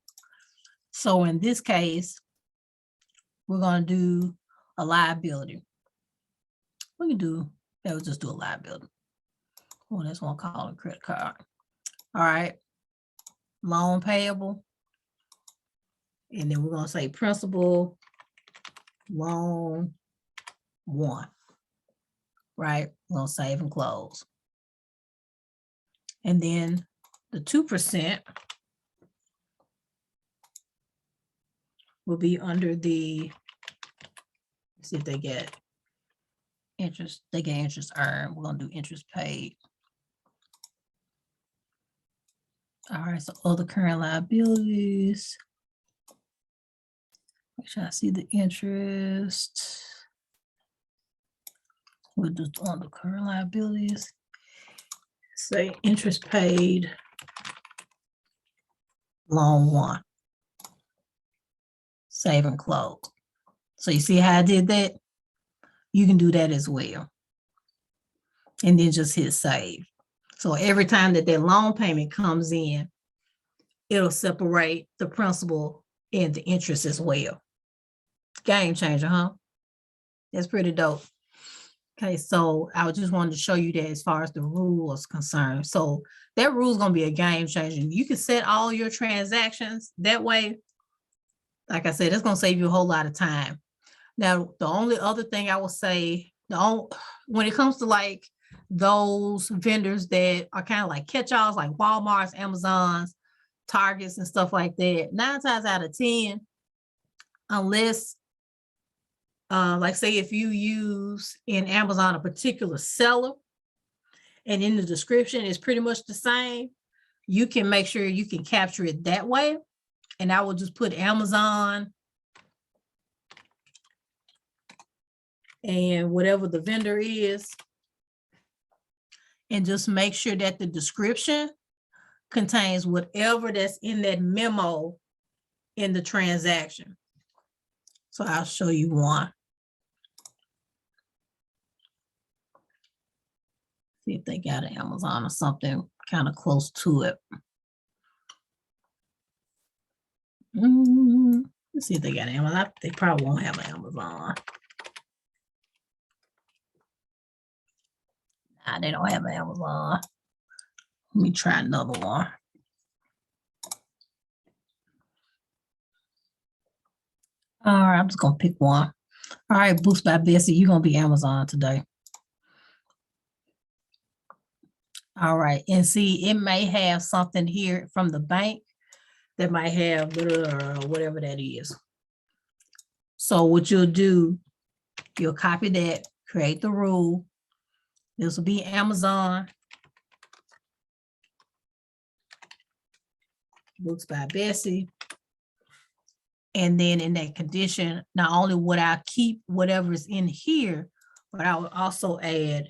So in this case, we're gonna do a liability. We can do, we'll just do a liability. Well, that's one called a credit card. All right, loan payable. And then we're gonna say principal, loan 1, right? We're gonna save and close. And then the 2% will be under the, see if they get interest, they get interest earned. We're gonna do interest paid. All right, so other current liabilities. Make sure I see the interest. We'll do on the current liabilities. Say interest paid, loan 1, save and close. So you see how I did that? You can do that as well. And then just hit save. So every time that loan payment comes in, it'll separate the principal and the interest as well. Game changer, huh? That's pretty dope. Okay, so I just wanted to show you that as far as the rule is concerned. So that rule is going to be a game changer. You can set all your transactions that way. Like I said, it's going to save you a whole lot of time. Now, the only other thing I will say, when it comes to like those vendors that are kind of like catch-alls, like Walmart's, Amazon's, Targets, and stuff like that, 9 times out of 10, unless like say if you use in Amazon a particular seller and in the description is pretty much the same, you can make sure you can capture it that way. And I will just put Amazon and whatever the vendor is, and just make sure that the description contains whatever that's in that memo in the transaction. So I'll show you one. See if they got an Amazon or something kind of close to it. Let's see if they got an Amazon. They probably won't have an Amazon. Nah, they don't have an Amazon. Let me try another one. All right, I'm just gonna pick one. All right, Books by Bessie, you're gonna be Amazon today. All right, and see, it may have something here from the bank that might have whatever that is. So what you'll do, you'll copy that, create the rule. This will be Amazon. Books by Bessie. And then in that condition, not only would I keep whatever's in here, but I will also add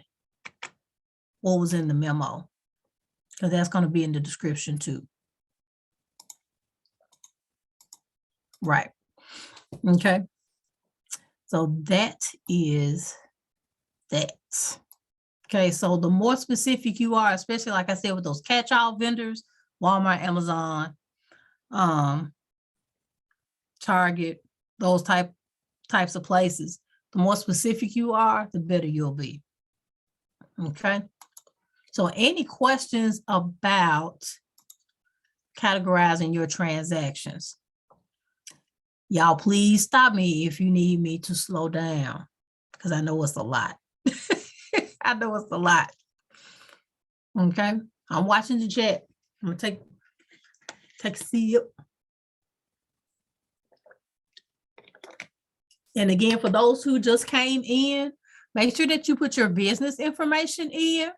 what was in the memo, because that's going to be in the description too. Right. Okay. So that is that. Okay, so the more specific you are, especially like I said, with those catch-all vendors, Walmart, Amazon, Target, those types of places, the more specific you are, the better you'll be. Okay. So any questions about categorizing your transactions? Y'all, please stop me if you need me to slow down, because I know it's a lot. I know it's a lot. Okay. I'm watching the chat. I'm gonna take a sip. And again, for those who just came in, make sure that you put your business information in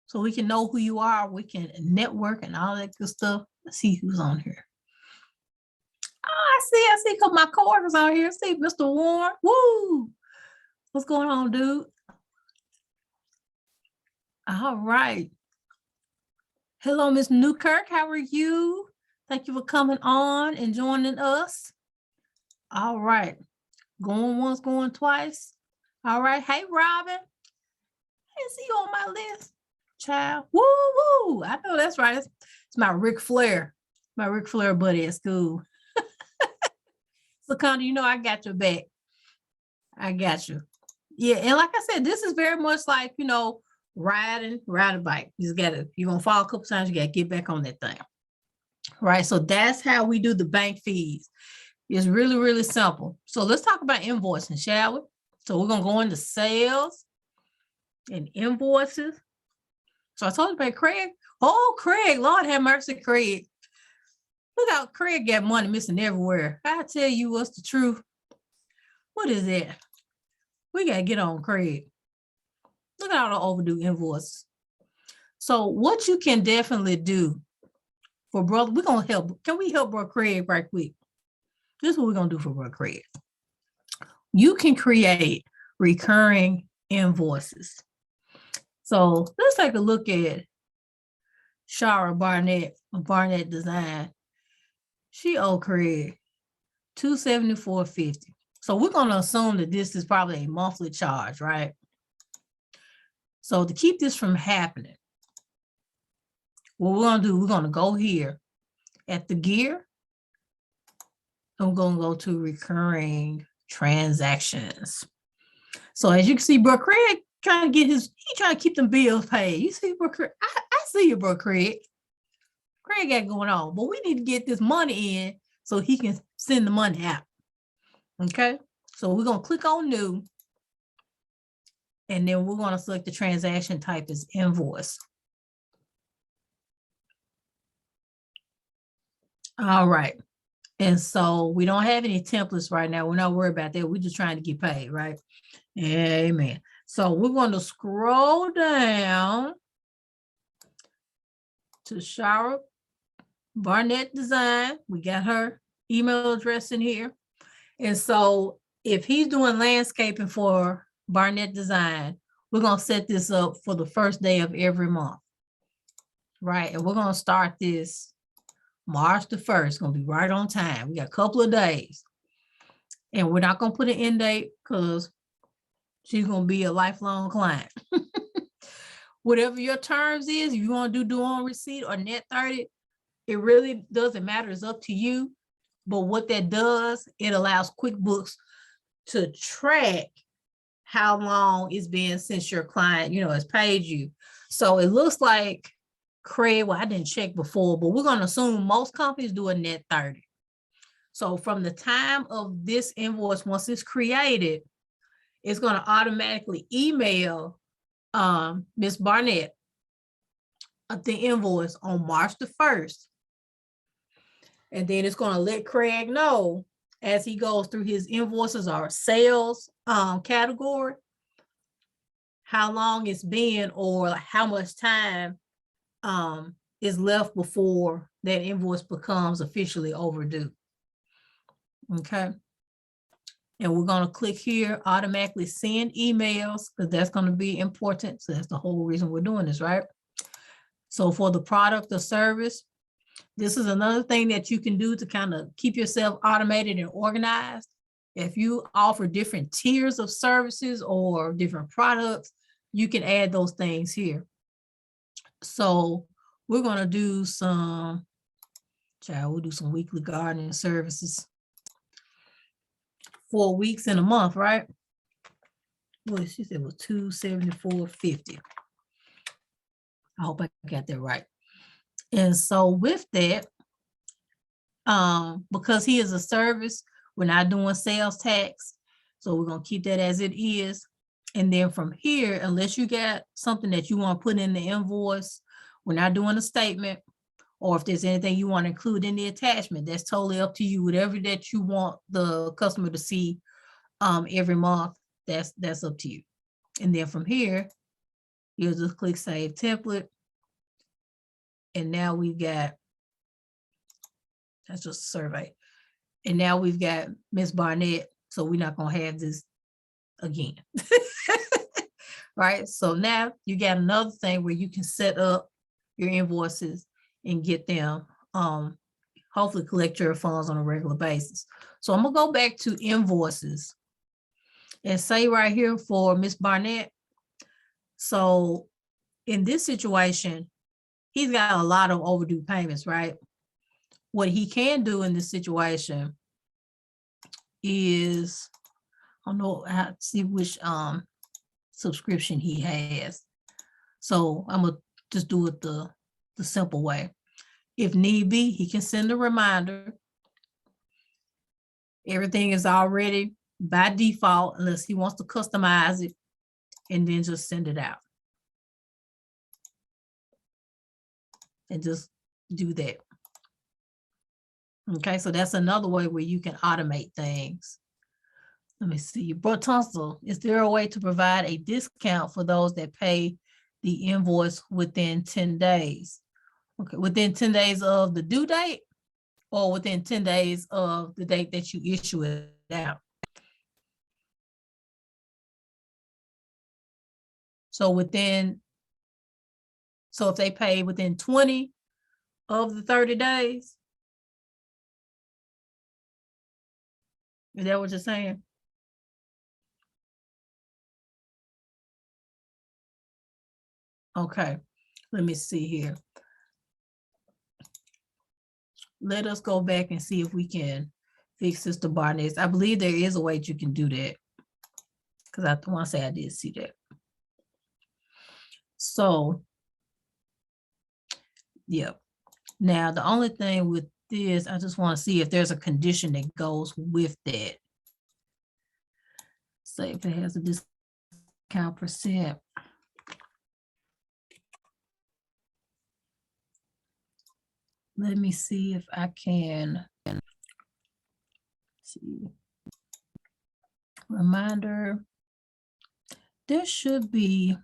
so we can know who you are. We can network and all that good stuff. Let's see who's on here. Oh, I see, because my coworkers on here. See, Mr. Warren. Woo! What's going on, dude? All right. Hello, Miss Newkirk. How are you? Thank you for coming on and joining us. All right. Going once, going twice. All right. Hey, Robin. Is he on my list? Child. Woo, woo. I know that's right. It's my Ric Flair. My Ric Flair buddy at school. So, Connie, you know I got your back. I got you. Yeah, and like I said, this is very much like, riding a bike. You just gotta, you're gonna fall a couple times, you gotta get back on that thing. Right. So that's how we do the bank fees. It's really, really simple. So let's talk about invoicing, shall we? So we're gonna go into sales and invoices. So I told you about Craig. Oh, Craig, Lord have mercy, Craig. Look how Craig got money missing everywhere. I tell you what's the truth. What is that? We got to get on Craig. Look at all the overdue invoices. So what you can definitely do for brother, we're going to help. Can we help Bro Craig right quick? This is what we're going to do for Bro Craig. You can create recurring invoices. So let's take a look at Shara Barnett Design. She owed Craig $274.50. So we're going to assume that this is probably a monthly charge, right? So to keep this from happening, what we're going to do, we're going to go here at the gear. I'm going to go to recurring transactions. So as you can see, Bro Craig trying to keep them bills paid. You see, Bro Craig, I see you, Bro Craig. Craig got going on, but we need to get this money in so he can send the money out. Okay, so we're going to click on new, and then we're going to select the transaction type as invoice. All right, and so we don't have any templates right now. We're not worried about that. We're just trying to get paid, right? Amen. So we're going to scroll down to Shara Barnett Design. We got her email address in here. And so if he's doing landscaping for Barnett Design, we're going to set this up for the first day of every month. Right. And we're going to start this March the 1st. It's going to be right on time. We got a couple of days. And we're not going to put an end date because she's going to be a lifelong client. Whatever your terms is, if you want to do on receipt or net 30, it really doesn't matter. It's up to you. But what that does, it allows QuickBooks to track how long it's been since your client, has paid you. So it looks like Craig, well, I didn't check before, but we're going to assume most companies do a net 30. So from the time of this invoice, once it's created, it's going to automatically email Ms. Barnett the invoice on March the 1st. And then it's going to let Craig know as he goes through his invoices or sales category, how long it's been or how much time is left before that invoice becomes officially overdue. Okay. And we're going to click here, automatically send emails, because that's going to be important. So that's the whole reason we're doing this, right? So for the product or service, this is another thing that you can do to kind of keep yourself automated and organized. If you offer different tiers of services or different products, you can add those things here. So we're going to do some, we'll do some weekly gardening services. 4 weeks in a month, right? Well, she said it was $274.50. I hope I got that right. And so with that, because he is a service, we're not doing sales tax. So we're going to keep that as it is. And then from here, unless you got something that you want to put in the invoice, we're not doing a statement. Or if there's anything you want to include in the attachment, that's totally up to you. Whatever that you want the customer to see every month, that's up to you. And then from here, you'll just click Save Template. And now we've got, that's just a survey. And now we've got Miss Barnett. So we're not going to have this again. Right? So now you got another thing where you can set up your invoices and get them, hopefully collect your funds on a regular basis. So I'm going to go back to invoices and say right here for Miss Barnett. So in this situation, he's got a lot of overdue payments, right? What he can do in this situation is, I don't know how to see which subscription he has. So I'm gonna just do it the simple way. If need be, he can send a reminder. Everything is already by default, unless he wants to customize it, and then just send it out. And just do that. Okay, so that's another way where you can automate things. Let me see. Bro Tunstall, is there a way to provide a discount for those that pay the invoice within 10 days? Okay, within 10 days of the due date or within 10 days of the date that you issue it out? So if they pay within 20 of the 30 days, is that what you're saying? Okay, let me see here. Let us go back and see if we can fix this to Barnett's. I believe there is a way that you can do that, because I want to say I did see that. So, yeah. Now, the only thing with this, I just want to see if there's a condition that goes with that. Say if it has a discount percent. Let me see if I can see. Reminder. There should be.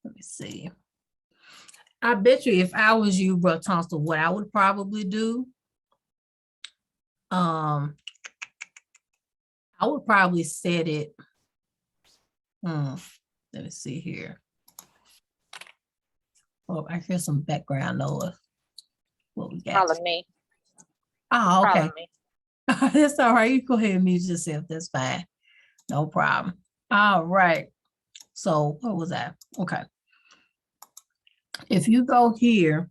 Let me see. I bet you if I was you, Bro Tunstall, what I would probably do, I would probably set it. Let me see here. Oh, I hear some background noise. What we got? Calling me. Oh, okay. Calling me. That's all right. You go ahead and mute yourself. That's fine. No problem. All right. So what was that? Okay. If you go here,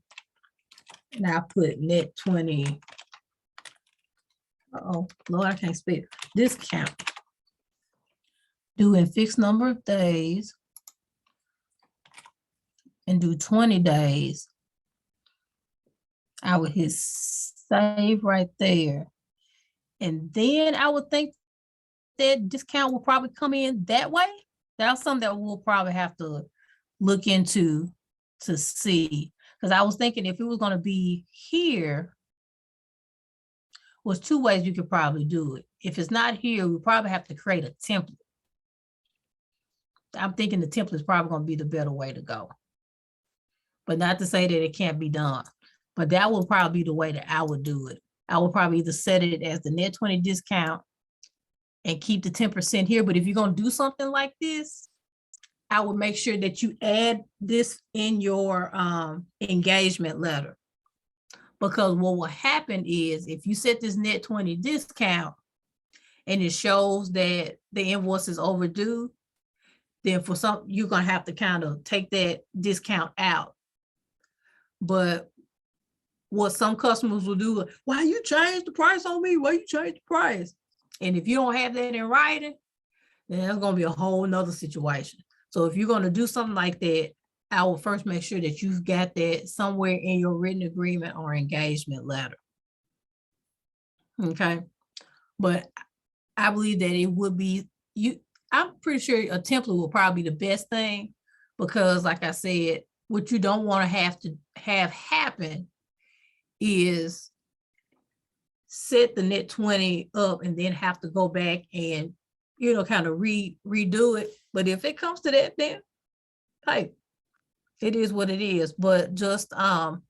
and I put net 20. Oh, Lord, I can't speak. Discount. Do in fixed number of days. And do 20 days. I would hit save right there. And then I would think that discount will probably come in that way. That's something that we'll probably have to look into to see. Because I was thinking if it was going to be here, was 2 ways you could probably do it. If it's not here, we probably have to create a template. I'm thinking the template is probably going to be the better way to go. But not to say that it can't be done. But that would probably be the way that I would do it. I would probably either set it as the net 20 discount and keep the 10% here. But if you're going to do something like this, I would make sure that you add this in your engagement letter. Because what will happen is if you set this net 20 discount and it shows that the invoice is overdue, then for some, you're going to have to kind of take that discount out. But what some customers will do, why you change the price on me? Why you change the price? And if you don't have that in writing, then that's going to be a whole nother situation. So if you're going to do something like that, I will first make sure that you've got that somewhere in your written agreement or engagement letter. Okay. But I believe that it would be, I'm pretty sure a template will probably be the best thing, because like I said, what you don't want to have happen is set the net 20 up and then have to go back and, kind of redo it. But if it comes to that, then hey, it is what it is. But just, and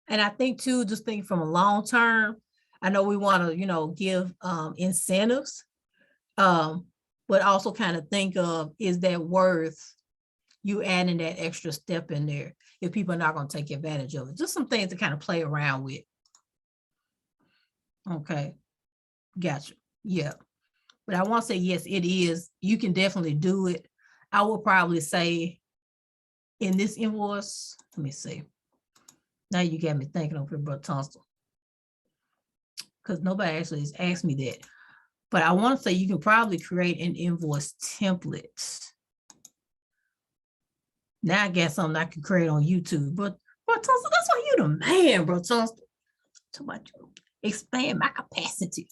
I think too, just think from a long term, I know we want to, give incentives, but also kind of think of, is that worth you adding that extra step in there if people are not going to take advantage of it? Just some things to kind of play around with. Okay, gotcha. Yeah, but I want to say, yes, it is. You can definitely do it. I would probably say in this invoice, let me see. Now you got me thinking over here, Brother Tunstall, because nobody actually has asked me that. But I want to say you can probably create an invoice template. Now I got something I can create on YouTube. But Bro Tunstall, that's why you the man, Bro Tunstall. Too much. Expand my capacity.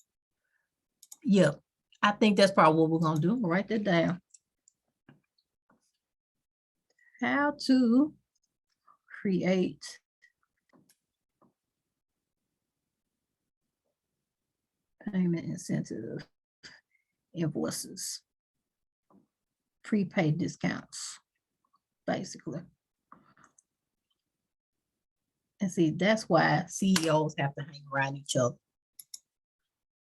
Yeah, I think that's probably what we're going to do. We'll write that down. How to create payment incentive invoices, prepaid discounts, basically. And see, that's why CEOs have to hang around each other.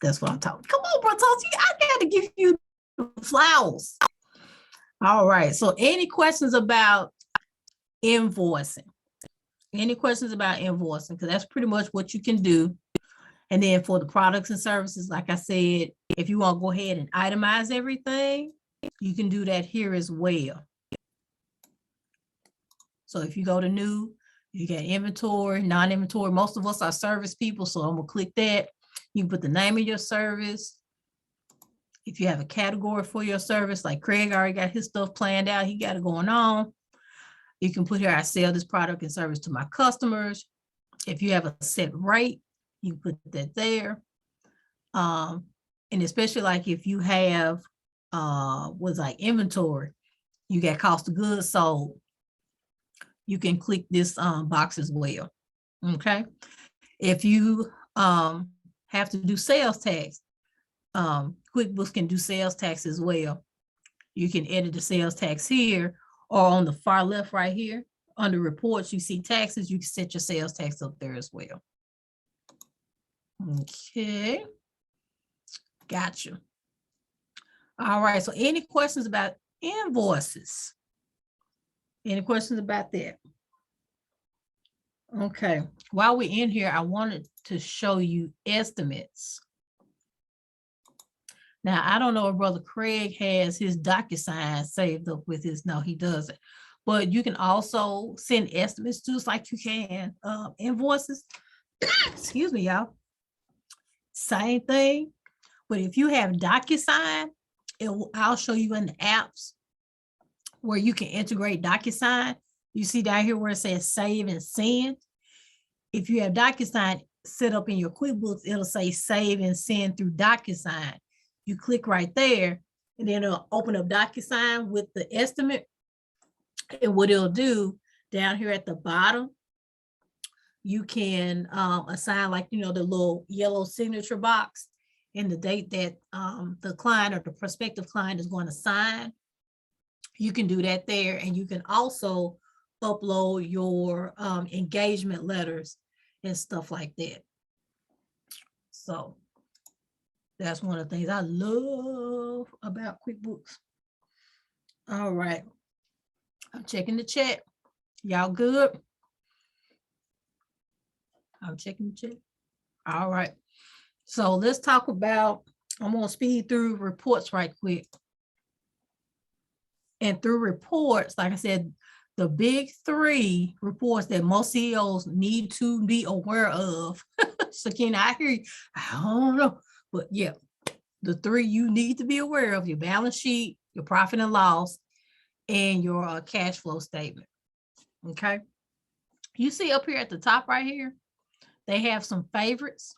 That's what I'm talking. Come on, bro, I got to give you flowers. All right. So any questions about invoicing? Any questions about invoicing? Because that's pretty much what you can do. And then for the products and services, like I said, if you want to go ahead and itemize everything, you can do that here as well. So if you go to new, you get inventory, non-inventory. Most of us are service people, so I'm going to click that. You can put the name of your service. If you have a category for your service, like Craig already got his stuff planned out, he got it going on. You can put here, I sell this product and service to my customers. If you have a set rate, you put that there. And especially like if you have what's like inventory, you got cost of goods sold, you can click this box as well. Okay. If you have to do sales tax, QuickBooks can do sales tax as well. You can edit the sales tax here, or on the far left right here under reports, you see taxes, you can set your sales tax up there as well. Okay, gotcha. All right, so any questions about invoices? Any questions about that? Okay, while we're in here, I wanted to show you estimates. Now, I don't know if Brother Craig has his Docusign saved up with his, no, he doesn't. But you can also send estimates just like you can invoices. Excuse me, y'all. Same thing. But if you have Docusign, I'll show you in the apps where you can integrate Docusign. You see down here where it says save and send. If you have Docusign set up in your QuickBooks, it'll say save and send through Docusign. You click right there, and then it'll open up Docusign with the estimate. And what it'll do down here at the bottom, you can assign like, the little yellow signature box and the date that the client or the prospective client is going to sign. You can do that there. And you can also upload your engagement letters and stuff like that. So that's one of the things I love about QuickBooks. All right. I'm checking the chat. Y'all good? I'm checking the check. All right. So let's talk about, I'm going to speed through reports right quick. And through reports, like I said, the big three reports that most CEOs need to be aware of. So can I hear you? I don't know. But yeah, the three you need to be aware of: your balance sheet, your profit and loss, and your cash flow statement. Okay. You see up here at the top right here, they have some favorites.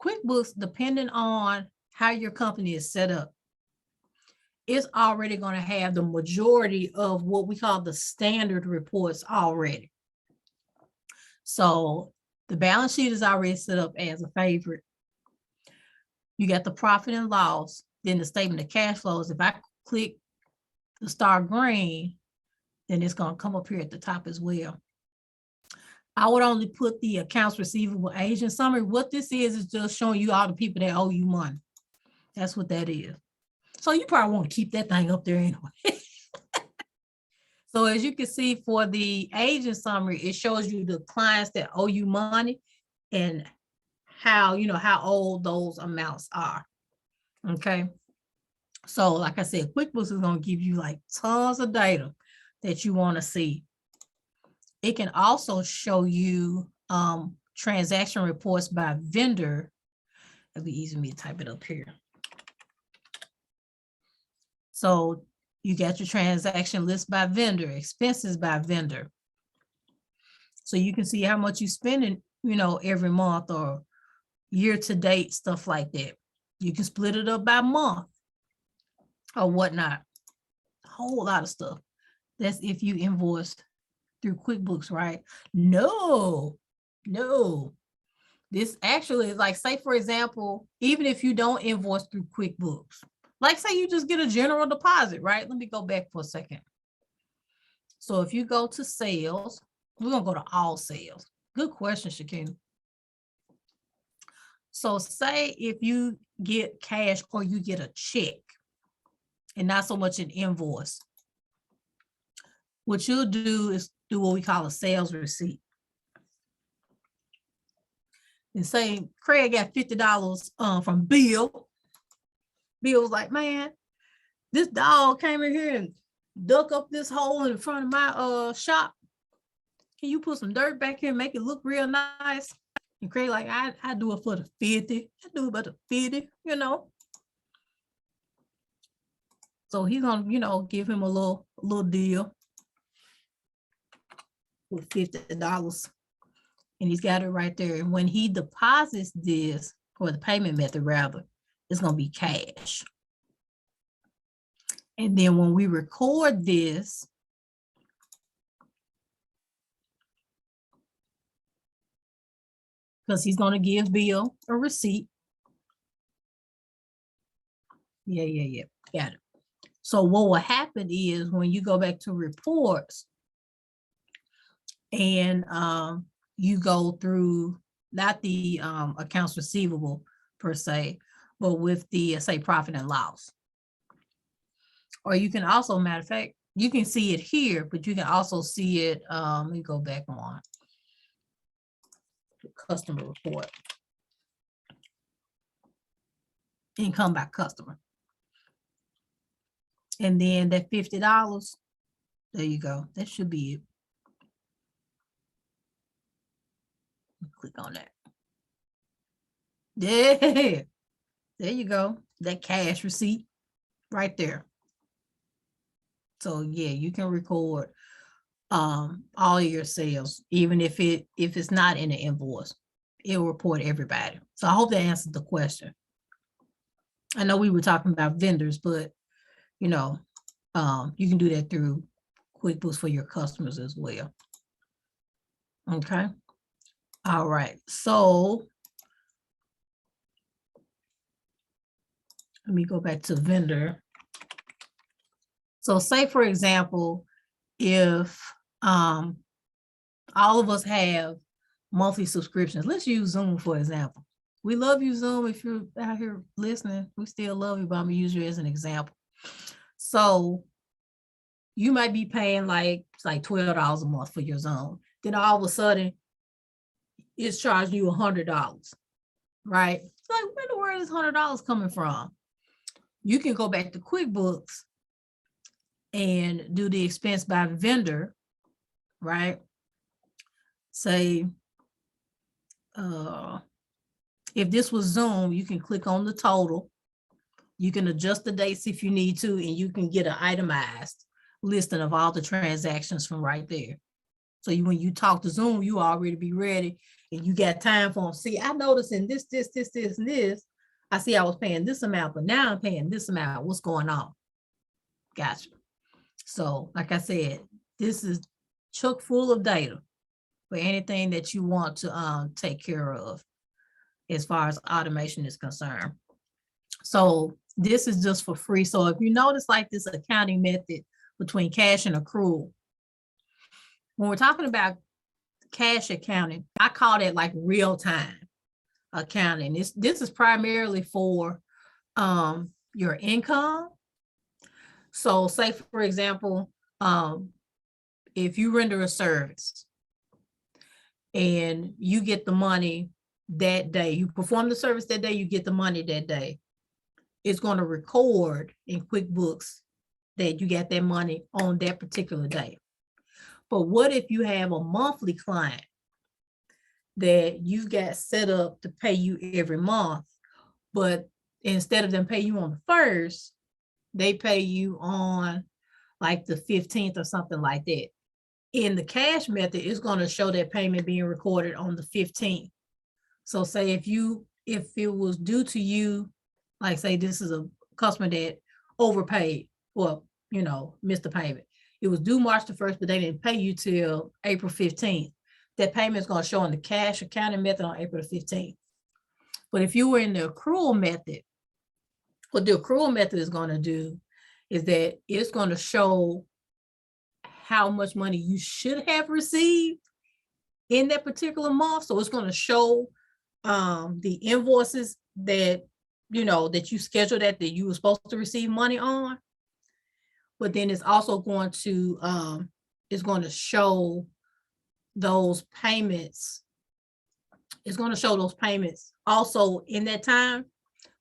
QuickBooks, depending on how your company is set up, it's already going to have the majority of what we call the standard reports already. So the balance sheet is already set up as a favorite. You got the profit and loss, then the statement of cash flows. If I click the star green, then it's going to come up here at the top as well. I would only put the accounts receivable agent summary. What this is just showing you all the people that owe you money. That's what that is. So you probably want to keep that thing up there anyway. So as you can see for the agent summary, it shows you the clients that owe you money and how, how old those amounts are. Okay. So like I said, QuickBooks is going to give you like tons of data that you want to see. It can also show you transaction reports by vendor. It'll be easy for me to type it up here. So you got your transaction list by vendor, expenses by vendor. So you can see how much you spending, every month or year to date, stuff like that. You can split it up by month or whatnot. A whole lot of stuff. That's if you invoiced through QuickBooks, right? No. This actually is like, say, for example, even if you don't invoice through QuickBooks, like say you just get a general deposit, right? Let me go back for a second. So if you go to sales, we're going to go to all sales. Good question, Shakina. So say if you get cash or you get a check and not so much an invoice, what you'll do is do what we call a sales receipt. And say Craig got $50 from Bill. Bill was like, man, this dog came in here and dug up this hole in front of my shop. Can you put some dirt back here and make it look real nice? And Craig like, I do it for the 50. I do it for the 50, So he's gonna, give him a little deal with $50. And he's got it right there. And when he deposits this, or the payment method rather, it's gonna be cash. And then when we record this, because he's going to give Bill a receipt. Yeah. Got it. So what will happen is when you go back to reports and you go through, not the accounts receivable per se, but with the, say, profit and loss. Or you can also, matter of fact, you can see it here, but you can also see it, let me go back on the customer report. Income by customer. And then that $50, there you go. That should be it. Click on that. Yeah, there you go. That cash receipt right there. So yeah, you can record all your sales, even if it's not in the invoice. It'll report everybody. So I hope that answered the question. I know we were talking about vendors, but you can do that through QuickBooks for your customers as well. Okay. All right. So let me go back to vendor. So say, for example, if all of us have monthly subscriptions, let's use Zoom, for example. We love you, Zoom. If you're out here listening, we still love you, but I'm gonna use you as an example. So you might be paying like $12 a month for your Zoom. Then all of a sudden, is charging you $100, right? It's like, where in the world is $100 coming from? You can go back to QuickBooks and do the expense by vendor, right? Say, if this was Zoom, you can click on the total. You can adjust the dates if you need to, and you can get an itemized listing of all the transactions from right there. So when you talk to Zoom, you already be ready and you got time for them. See, I noticed in this, and this, I see I was paying this amount, but now I'm paying this amount. What's going on? Gotcha. So like I said, this is chock full of data for anything that you want to take care of as far as automation is concerned. So this is just for free. So if you notice like this accounting method between cash and accrual, when we're talking about cash accounting, I call that like real-time accounting. This is primarily for your income. So say, for example, if you render a service and you get the money that day, you perform the service that day, you get the money that day, it's going to record in QuickBooks that you got that money on that particular day. But what if you have a monthly client that you got set up to pay you every month, but instead of them pay you on the 1st, they pay you on like the 15th or something like that. In the cash method, it's going to show that payment being recorded on the 15th. So say if it was due to you, like say this is a customer that overpaid, well, missed the payment. It was due March the 1st, but they didn't pay you till April 15th. That payment is going to show in the cash accounting method on April the 15th. But if you were in the accrual method, what the accrual method is going to do is that it's going to show how much money you should have received in that particular month. So it's going to show the invoices that that you scheduled that you were supposed to receive money on. But then it's also going to show those payments. It's going to show those payments also in that time,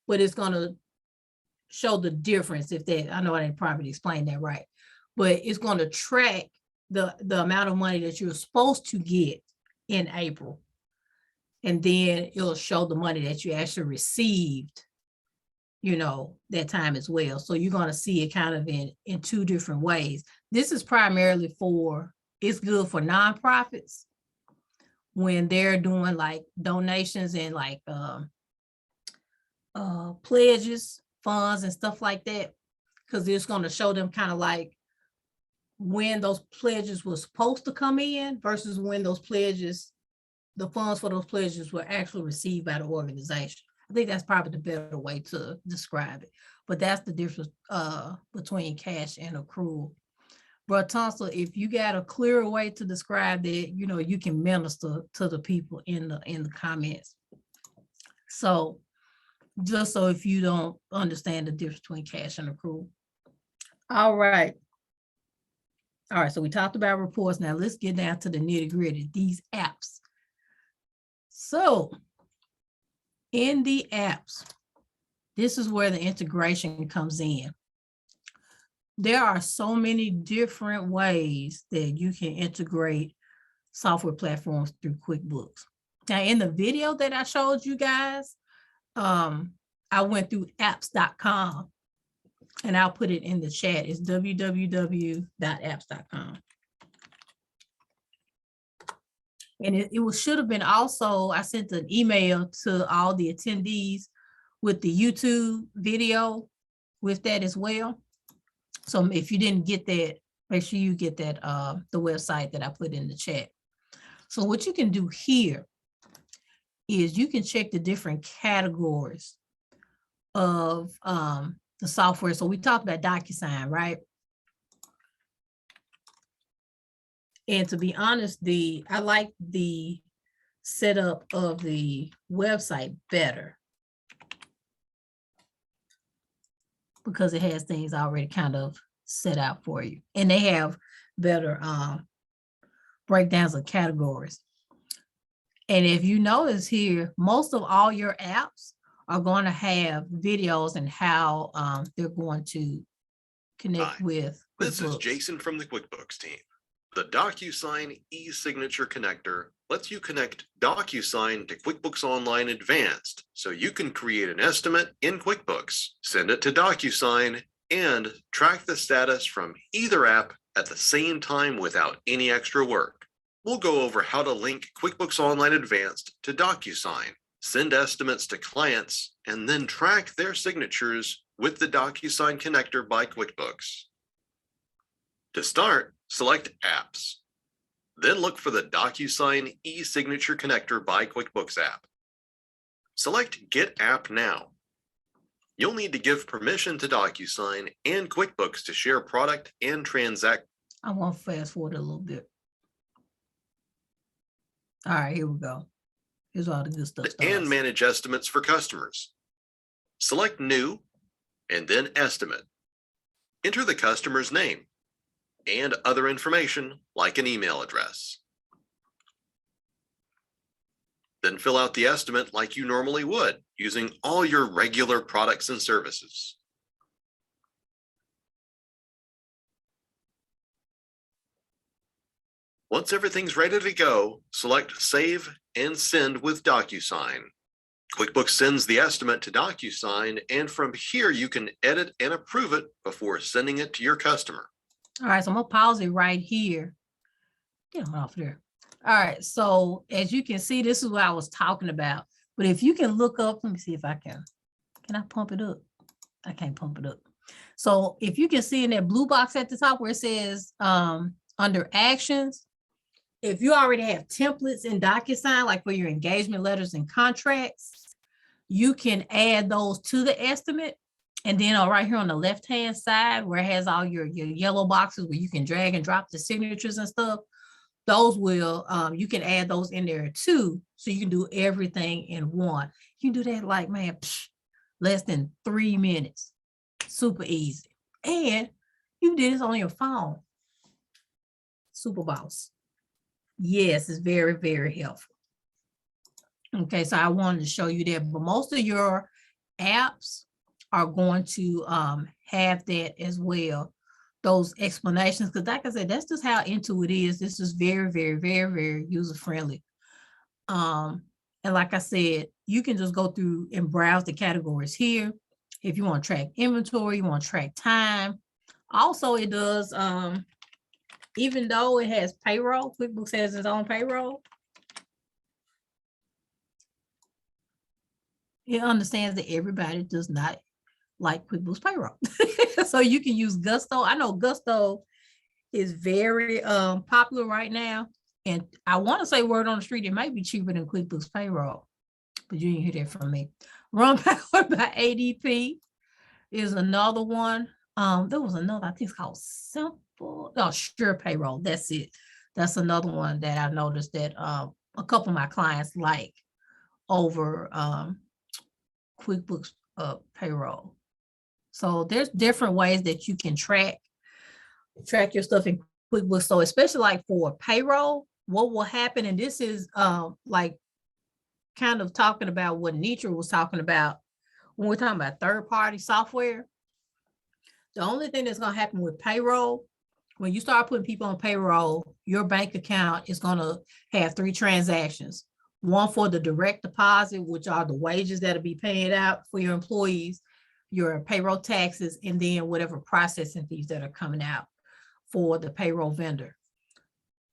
but it's going to show the difference. I know I didn't probably explain that right, but it's going to track the amount of money that you're supposed to get in April. And then it'll show the money that you actually received, that time as well. So you're going to see it kind of in two different ways. This is primarily it's good for nonprofits when they're doing like donations and like pledges, funds and stuff like that, because it's going to show them kind of like when those pledges were supposed to come in versus when the funds for those pledges were actually received by the organization. I think that's probably the better way to describe it, but that's the difference between cash and accrual. But Tonsil, if you got a clearer way to describe that, you can minister to the people in the comments. So just so if you don't understand the difference between cash and accrual. All right. So we talked about reports. Now let's get down to the nitty gritty, these apps. So in the apps, this is where the integration comes in. There are so many different ways that you can integrate software platforms through QuickBooks. Now, in the video that I showed you guys, I went through apps.com and I'll put it in the chat. It's www.apps.com. And it should have been also, I sent an email to all the attendees with the YouTube video with that as well. So if you didn't get that, make sure you get that, the website that I put in the chat. So what you can do here is you can check the different categories of the software. So we talked about Docusign, right? And to be honest, I like the setup of the website better because it has things already kind of set out for you. And they have better breakdowns of categories. And if you notice here, most of all your apps are going to have videos and how they're going to connect Hi, with this is QuickBooks. Jason from the QuickBooks team. The Docusign e-signature connector lets you connect Docusign to QuickBooks Online Advanced so you can create an estimate in QuickBooks, send it to Docusign, and track the status from either app at the same time without any extra work. We'll go over how to link QuickBooks Online Advanced to Docusign, send estimates to clients, and then track their signatures with the Docusign connector by QuickBooks. To start, select Apps. Then look for the Docusign e-signature connector by QuickBooks app. Select Get App Now. You'll need to give permission to Docusign and QuickBooks to share product and transact. I want to fast forward a little bit. All right, here we go. Here's all the good stuff. And manage estimates for customers. Select New and then Estimate. Enter the customer's name and other information like an email address. Then fill out the estimate like you normally would, using all your regular products and services. Once everything's ready to go, select Save and Send with Docusign. QuickBooks sends the estimate to Docusign, and from here you can edit and approve it before sending it to your customer. All right, so I'm gonna pause it right here. Get them off there. All right, so as you can see, this is what I was talking about. But if you can look up, let me see if I can. Can I pump it up? I can't pump it up. So if you can see in that blue box at the top where it says under Actions, if you already have templates in Docusign, like for your engagement letters and contracts, you can add those to the estimate. And then right here on the left-hand side, where it has all your yellow boxes where you can drag and drop the signatures and stuff, those will, you can add those in there too. So you can do everything in one. You can do that like, man, less than 3 minutes. Super easy. And you can do this on your phone. Super boss. Yes, it's very, very helpful. Okay, so I wanted to show you that, but most of your apps are going to have that as well, those explanations, because like I said, that's just how Intuit is. This is very, very, very, very user-friendly. And like I said, you can just go through and browse the categories here. If you want to track inventory, you want to track time. Also, it does, even though it has payroll, QuickBooks has its own payroll, it understands that everybody does not like QuickBooks Payroll. So you can use Gusto. I know Gusto is very popular right now. And I want to say word on the street, it might be cheaper than QuickBooks Payroll, but you didn't hear that from me. Run Powered by ADP is another one. There was another, I think it's called Simple. Oh, Sure Payroll. That's it. That's another one that I noticed that a couple of my clients like over QuickBooks Payroll. So there's different ways that you can track your stuff in QuickBooks. So especially like for payroll, what will happen, and this is like kind of talking about what Nitra was talking about when we're talking about third-party software. The only thing that's going to happen with payroll, when you start putting people on payroll, your bank account is going to have 3 transactions. One for the direct deposit, which are the wages that'll be paid out for your employees, your payroll taxes, and then whatever processing fees that are coming out for the payroll vendor.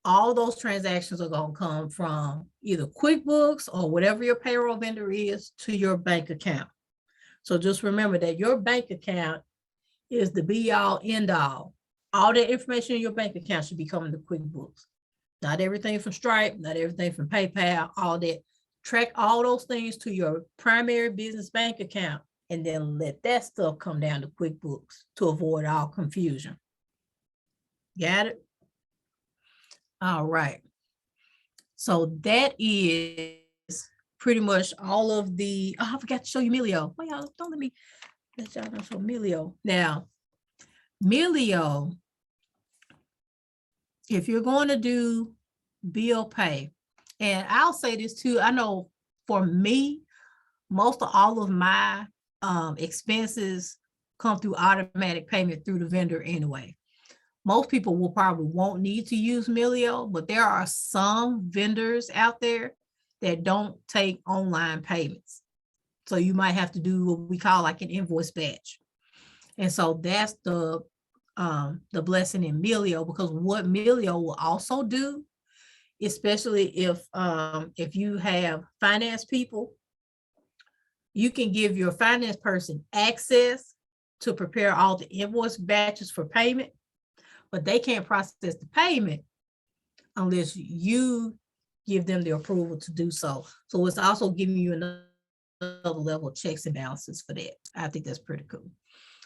All those transactions are going to come from either QuickBooks or whatever your payroll vendor is to your bank account. So just remember that your bank account is the be all end all. All that information in your bank account should be coming to QuickBooks. Not everything from Stripe, not everything from PayPal, all that. Track all those things to your primary business bank account, and then let that stuff come down to QuickBooks to avoid all confusion. Got it? All right. So that is pretty much all of the, oh, I forgot to show you Emilio. Well, y'all don't let y'all know show Emilio. Now, Emilio, if you're going to do bill pay, And I'll say this too. I know for me, most of all of my expenses come through automatic payment through the vendor anyway. Most people will probably won't need to use Melio, but there are some vendors out there that don't take online payments. So you might have to do what we call like an invoice batch. And so that's the blessing in Melio, because what Melio will also do, especially if you have finance people, you can give your finance person access to prepare all the invoice batches for payment, but they can't process the payment unless you give them the approval to do so. So it's also giving you another level of checks and balances for that. I think that's pretty cool.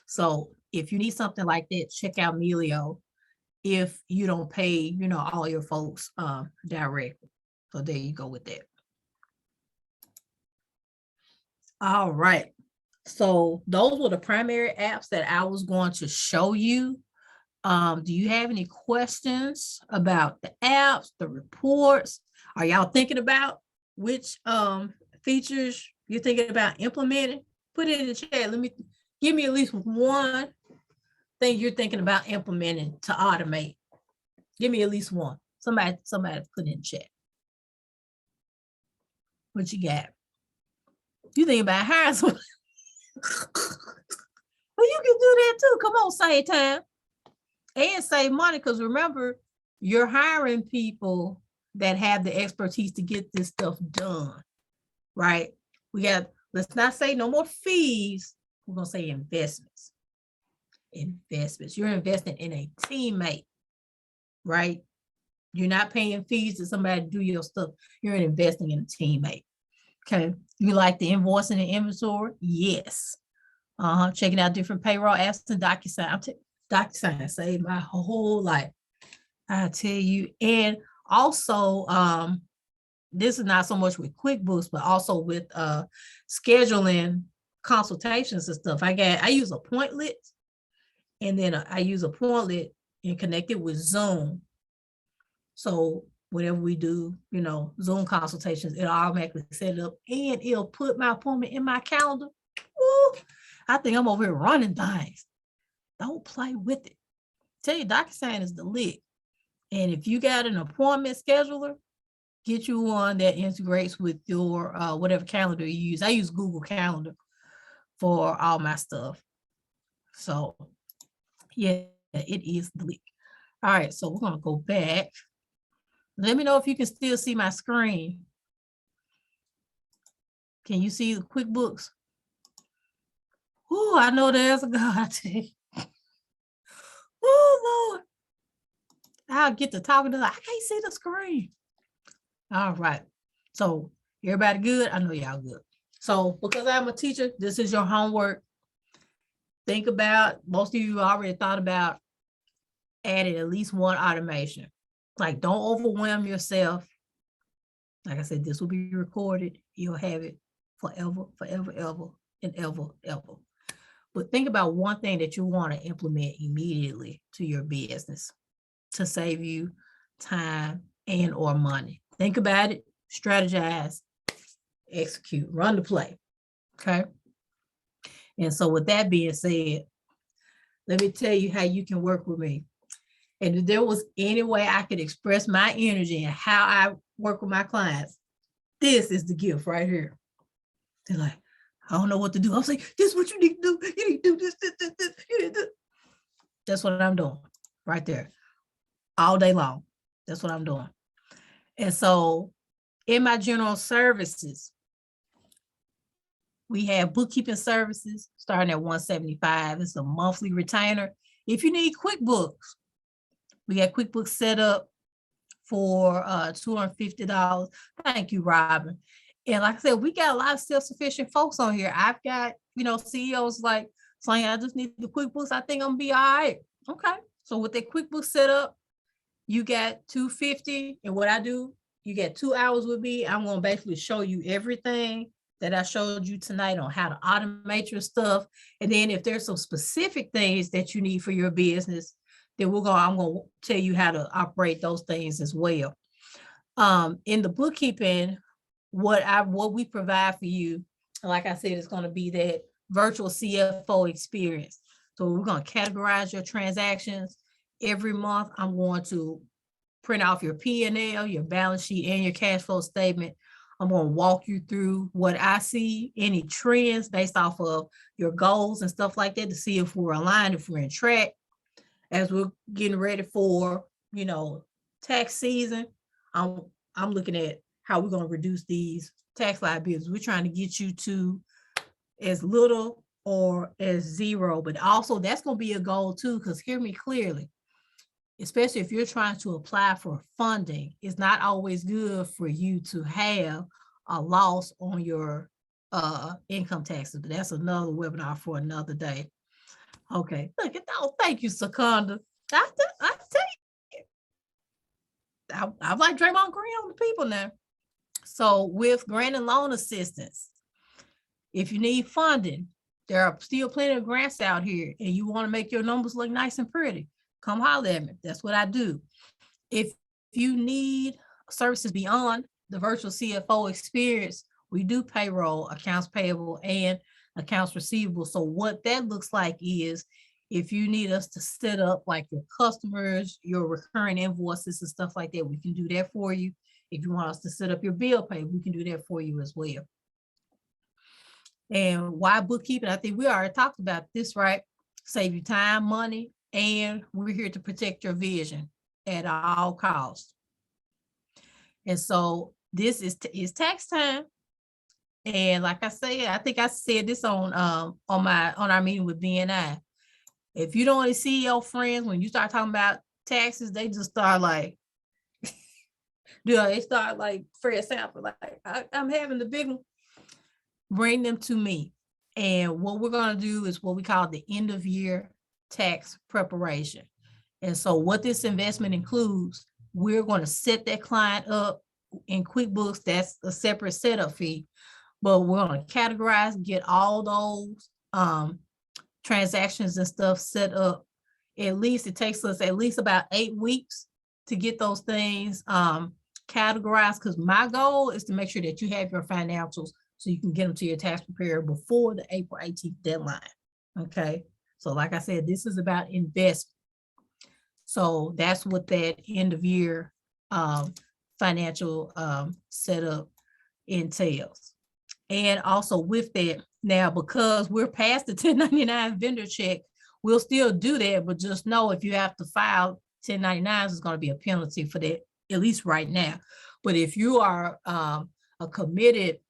So if you need something like that, check out Melio if you don't pay, all your folks directly. So there you go with that. All right. So those were the primary apps that I was going to show you. Do you have any questions about the apps, the reports? Are y'all thinking about which features you're thinking about implementing? Put it in the chat. Give me at least one thing you're thinking about implementing to automate. Give me at least one. Somebody put in the chat. What you got? You think about hiring someone? Well, you can do that too. Come on, save time and save money, because remember, you're hiring people that have the expertise to get this stuff done, right? Let's not say no more fees. We're going to say investments. Investments. You're investing in a teammate, right? You're not paying fees to somebody to do your stuff. You're investing in a teammate. Okay. You like the invoicing and inventory? Yes. Checking out different payroll apps and Docusign. Docusign saved my whole life, I tell you. And also, this is not so much with QuickBooks, but also with scheduling consultations and stuff. I use Appointlet, and then I use Appointlet and connect it with Zoom. So whenever we do, Zoom consultations, it'll automatically set it up, and it'll put my appointment in my calendar. Ooh, I think I'm over here running things. Don't play with it. Tell you, Docusign is the lick. And if you got an appointment scheduler, get you one that integrates with your whatever calendar you use. I use Google Calendar for all my stuff. So yeah, it is the lick. All right, so we're gonna go back. Let me know if you can still see my screen. Can you see the QuickBooks? Oh, I know there's a God. Oh, Lord. I'll get to talking to them. I can't see the screen. All right. So everybody good? I know y'all good. So because I'm a teacher, this is your homework. Think about, most of you already thought about adding at least one automation. Like, don't overwhelm yourself. Like I said, this will be recorded. You'll have it forever, forever, ever, and ever, ever. But think about one thing that you want to implement immediately to your business to save you time and or money. Think about it, strategize, execute, run the play. Okay. And so with that being said, let me tell you how you can work with me. And if there was any way I could express my energy and how I work with my clients, this is the gift right here. They're like, I don't know what to do. I'm saying, this is what you need to do. You need to do this. You need to do. That's what I'm doing right there. All day long. That's what I'm doing. And so in my general services, we have bookkeeping services starting at $175. It's a monthly retainer. If you need QuickBooks, we got QuickBooks set up for $250. Thank you, Robin. And like I said, we got a lot of self-sufficient folks on here. I've got, CEOs like saying, I just need the QuickBooks. I think I'm gonna be all right. Okay. So with that QuickBooks set up, you got $250. And what I do, you get 2 hours with me. I'm gonna basically show you everything that I showed you tonight on how to automate your stuff. And then if there's some specific things that you need for your business, then I'm gonna tell you how to operate those things as well. In the bookkeeping, what we provide for you, like I said, it's going to be that virtual CFO experience. So we're going to categorize your transactions every month. I'm going to print off your P&L, your balance sheet, and your cash flow statement. I'm going to walk you through what I see, any trends based off of your goals and stuff like that to see if we're aligned, if we're in track. As we're getting ready for, tax season, I'm looking at how we're going to reduce these tax liabilities. We're trying to get you to as little or as zero, but also that's going to be a goal too, because hear me clearly, especially if you're trying to apply for funding, it's not always good for you to have a loss on your income taxes, but that's another webinar for another day. Okay, look at that. Thank you, Secunda. I tell you, I like Draymond Green on the people now. So with grant and loan assistance, if you need funding, there are still plenty of grants out here and you want to make your numbers look nice and pretty, come holler at me. That's what I do. If you need services beyond the virtual CFO experience, we do payroll, accounts payable, and accounts receivable. So what that looks like is if you need us to set up like your customers, your recurring invoices and stuff like that, we can do that for you. If you want us to set up your bill pay, we can do that for you as well. And why bookkeeping? I think we already talked about this, right? Save you time, money, and we're here to protect your vision at all costs. And so this is tax time. And like I said, I think I said this on our meeting with BNI. If you don't see your friends, when you start talking about taxes, they just start like, they start like Fred Sanford, like I'm having the big one. Bring them to me. And what we're going to do is what we call the end of year tax preparation. And so what this investment includes, we're going to set that client up in QuickBooks. That's a separate setup fee, but we're going to categorize, get all those transactions and stuff set up. It takes us at least about 8 weeks to get those things categorized, because my goal is to make sure that you have your financials so you can get them to your tax preparer before the April 18th deadline. Okay. So like I said, this is about investment. So that's what that end of year financial setup entails. And also with that, now, because we're past the 1099 vendor check, we'll still do that, but just know if you have to file 1099s, there's going to be a penalty for that, at least right now. But if you are a committed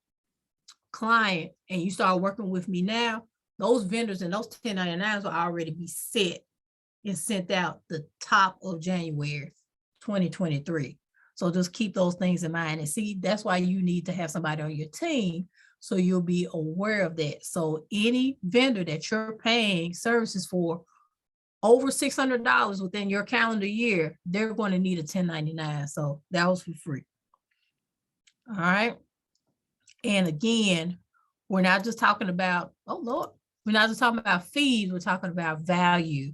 client and you start working with me now, those vendors and those 1099s will already be set and sent out the top of January 2023. So just keep those things in mind. And see, that's why you need to have somebody on your team so you'll be aware of that. So any vendor that you're paying services for over $600 within your calendar year, they're going to need a 1099. So that was for free. All right. And again, we're not just talking about, we're not just talking about fees, we're talking about value.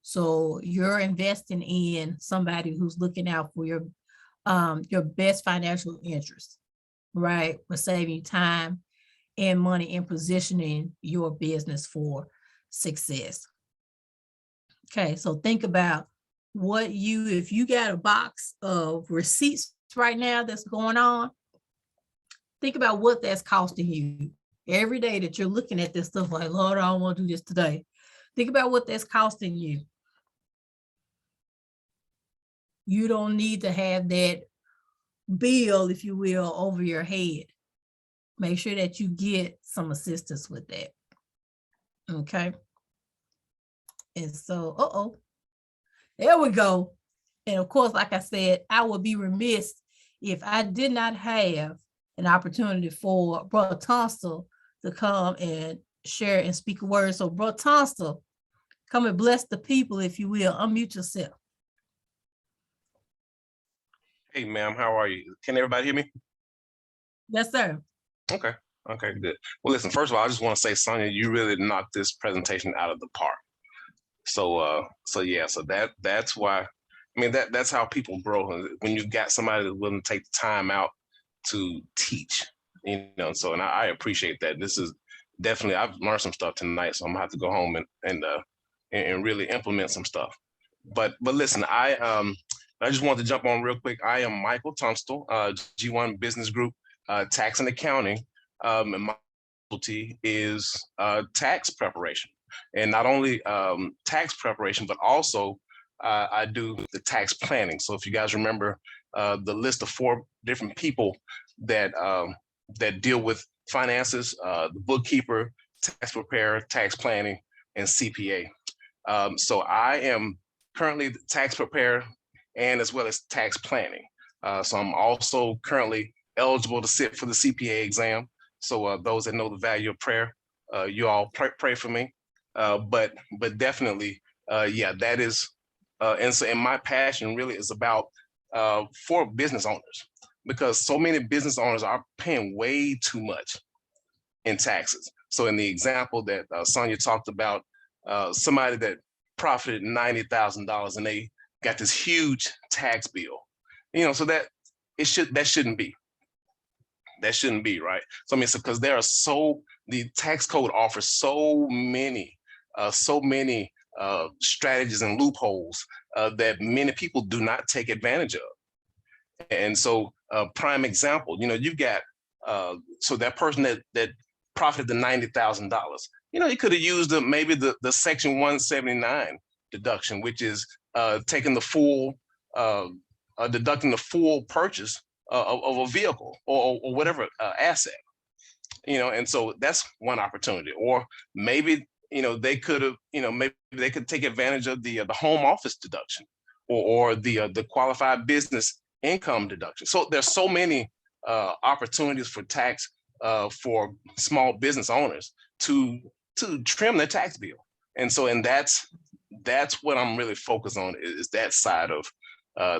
So you're investing in somebody who's looking out for your best financial interests, right? We're saving time and money and positioning your business for success. Okay, so think about if you got a box of receipts right now that's going on, think about what that's costing you every day that you're looking at this stuff like, Lord, I don't want to do this today. Think about what that's costing you. You don't need to have that bill, if you will, over your head. Make sure that you get some assistance with that. Okay. And so, there we go. And of course, like I said, I would be remiss if I did not have an opportunity for Brother Tunstall to come and share and speak a word. So Brother Tunstall, come and bless the people, if you will. Unmute yourself. Hey, ma'am, how are you? Can everybody hear me? Yes, sir. Okay, good. Well, listen, first of all, I just want to say, Sonja, you really knocked this presentation out of the park. So yeah, so that's why, I mean, that's how people grow. When you've got somebody that's willing to take the time out to teach, you know, so, and I appreciate that. This is definitely, I've learned some stuff tonight, so I'm gonna have to go home and really implement some stuff. But listen, I just wanted to jump on real quick. I am Michael Tunstall, G1 Business Group, Tax and Accounting, and my specialty is tax preparation, and not only tax preparation, but also I do the tax planning. So if you guys remember the list of 4 different people that deal with finances, the bookkeeper, tax preparer, tax planning, and CPA. So I am currently the tax preparer and as well as tax planning. So I'm also currently eligible to sit for the CPA exam. So those that know the value of prayer, you all pray for me. But definitely, yeah, that is, and my passion really is about for business owners, because so many business owners are paying way too much in taxes. So in the example that Sonja talked about, somebody that profited $90,000 and they got this huge tax bill, you know, so that shouldn't be. That shouldn't be, right? So I mean, because the tax code offers so many strategies and loopholes that many people do not take advantage of. And so, prime example, you know, you've got so that person that profited the $90,000, you know, he could have used maybe the Section 179 deduction, which is taking the full deducting the full purchase of a vehicle or whatever asset, you know. And so that's one opportunity. Or maybe, you know, they could have, you know, maybe they could take advantage of the home office deduction or the qualified business income deduction. So there's so many opportunities for tax for small business owners to trim their tax bill. And so, and that's what I'm really focused on, is that side of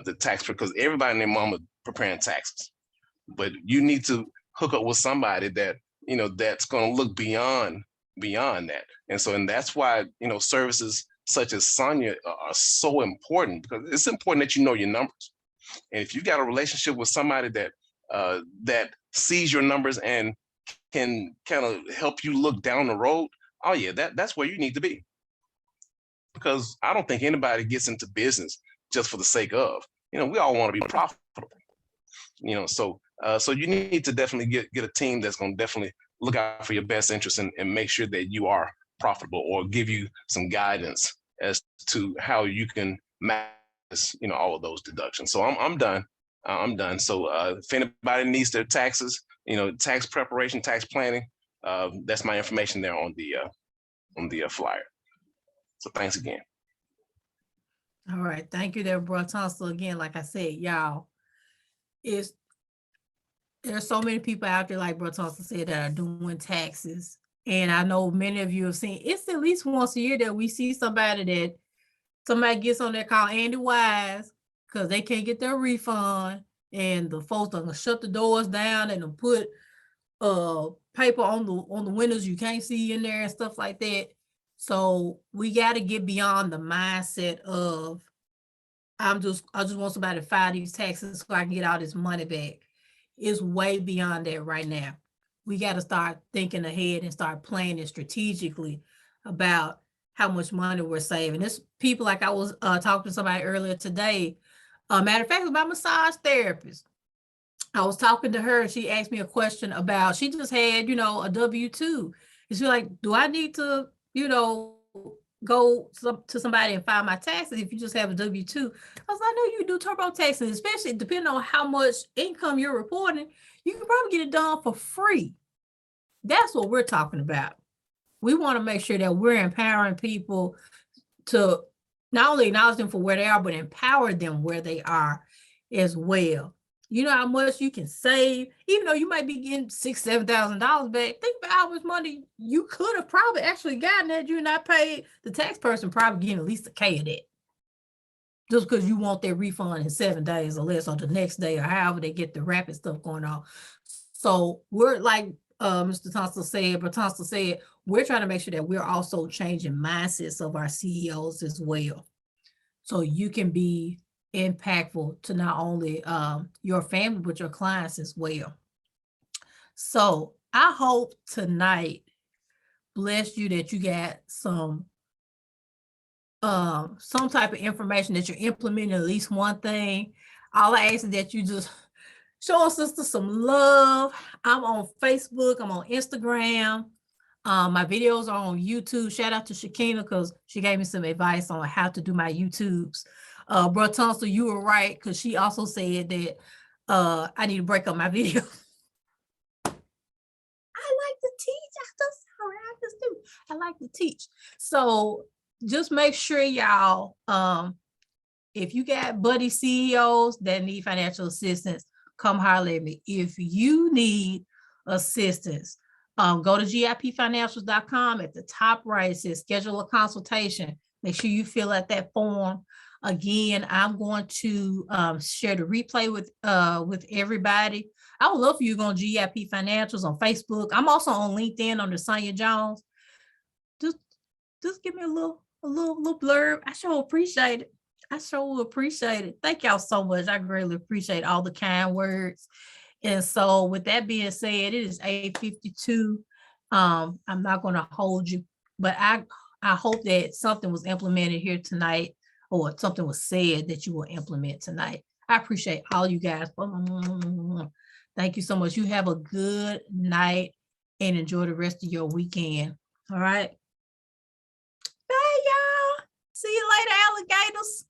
the tax, because everybody and their mama preparing taxes, but you need to hook up with somebody that, you know, that's going to look beyond that. And so, and that's why, you know, services such as Sonja are so important, because it's important that you know your numbers. And if you've got a relationship with somebody that that sees your numbers and can kind of help you look down the road, oh yeah, that's where you need to be. Because I don't think anybody gets into business just for the sake of, you know, we all want to be profitable, you know. So so you need to definitely get a team that's going to definitely look out for your best interest and make sure that you are profitable, or give you some guidance as to how you can manage, you know, all of those deductions. So I'm done. I'm done. So if anybody needs their taxes, you know, tax preparation, tax planning, that's my information there on the flyer. So thanks again. All right, thank you there, Bro Tunstall. Again, like I said, y'all, there's so many people out there, like Bro Tunstall said, that are doing taxes. And I know many of you have seen, it's at least once a year that we see somebody gets on there called Andy Wise, because they can't get their refund, and the folks are gonna shut the doors down and put paper on the windows you can't see in there and stuff like that. So we got to get beyond the mindset of I just want somebody to file these taxes so I can get all this money back. It's way beyond that right now. We got to start thinking ahead and start planning strategically about how much money we're saving. It's people, like I was talking to somebody earlier today. Matter of fact, my massage therapist. I was talking to her and she asked me a question about, she just had, you know, a W-2. And she's like, do I need to, you know, go to somebody and file my taxes if you just have a W-2? I was like, no, you do TurboTax, especially depending on how much income you're reporting, you can probably get it done for free. That's what we're talking about. We want to make sure that we're empowering people to not only acknowledge them for where they are, but empower them where they are as well. You know how much you can save, even though you might be getting $6,000, $7,000 back. Think about how much money you could have probably actually gotten that you not paid. The tax person probably getting at least $1,000 of that, just because you want their refund in 7 days or less, or the next day, or however they get the rapid stuff going on. So we're like Mr. Tunstall said, but Tunstall said, we're trying to make sure that we're also changing mindsets of our CEOs as well. So you can be impactful to not only your family, but your clients as well. So I hope tonight blessed you, that you got some type of information, that you're implementing at least one thing. All I ask is that you just show a sister some love. I'm on Facebook, I'm on Instagram. My videos are on YouTube. Shout out to Shakina, because she gave me some advice on how to do my YouTubes. Bro Tunstall, you were right, because she also said that I need to break up my video. I like to teach. I'm so sorry. I like to teach. So just make sure y'all, if you got buddy CEOs that need financial assistance, come holler at me. If you need assistance, go to gipfinancials.com. At the top right, it says schedule a consultation. Make sure you fill out that form. Again, I'm going to share the replay with everybody. I would love for you to go on GIP Financials on Facebook. I'm also on LinkedIn under Sonja Jones. Just give me a little blurb. I sure appreciate it. I sure appreciate it. Thank y'all so much. I greatly appreciate all the kind words. And so with that being said, it is 8:52. I'm not going to hold you, but I hope that something was implemented here tonight, or something was said that you will implement tonight. I appreciate all you guys. Thank you so much. You have a good night and enjoy the rest of your weekend. All right. Bye, y'all. See you later, alligators.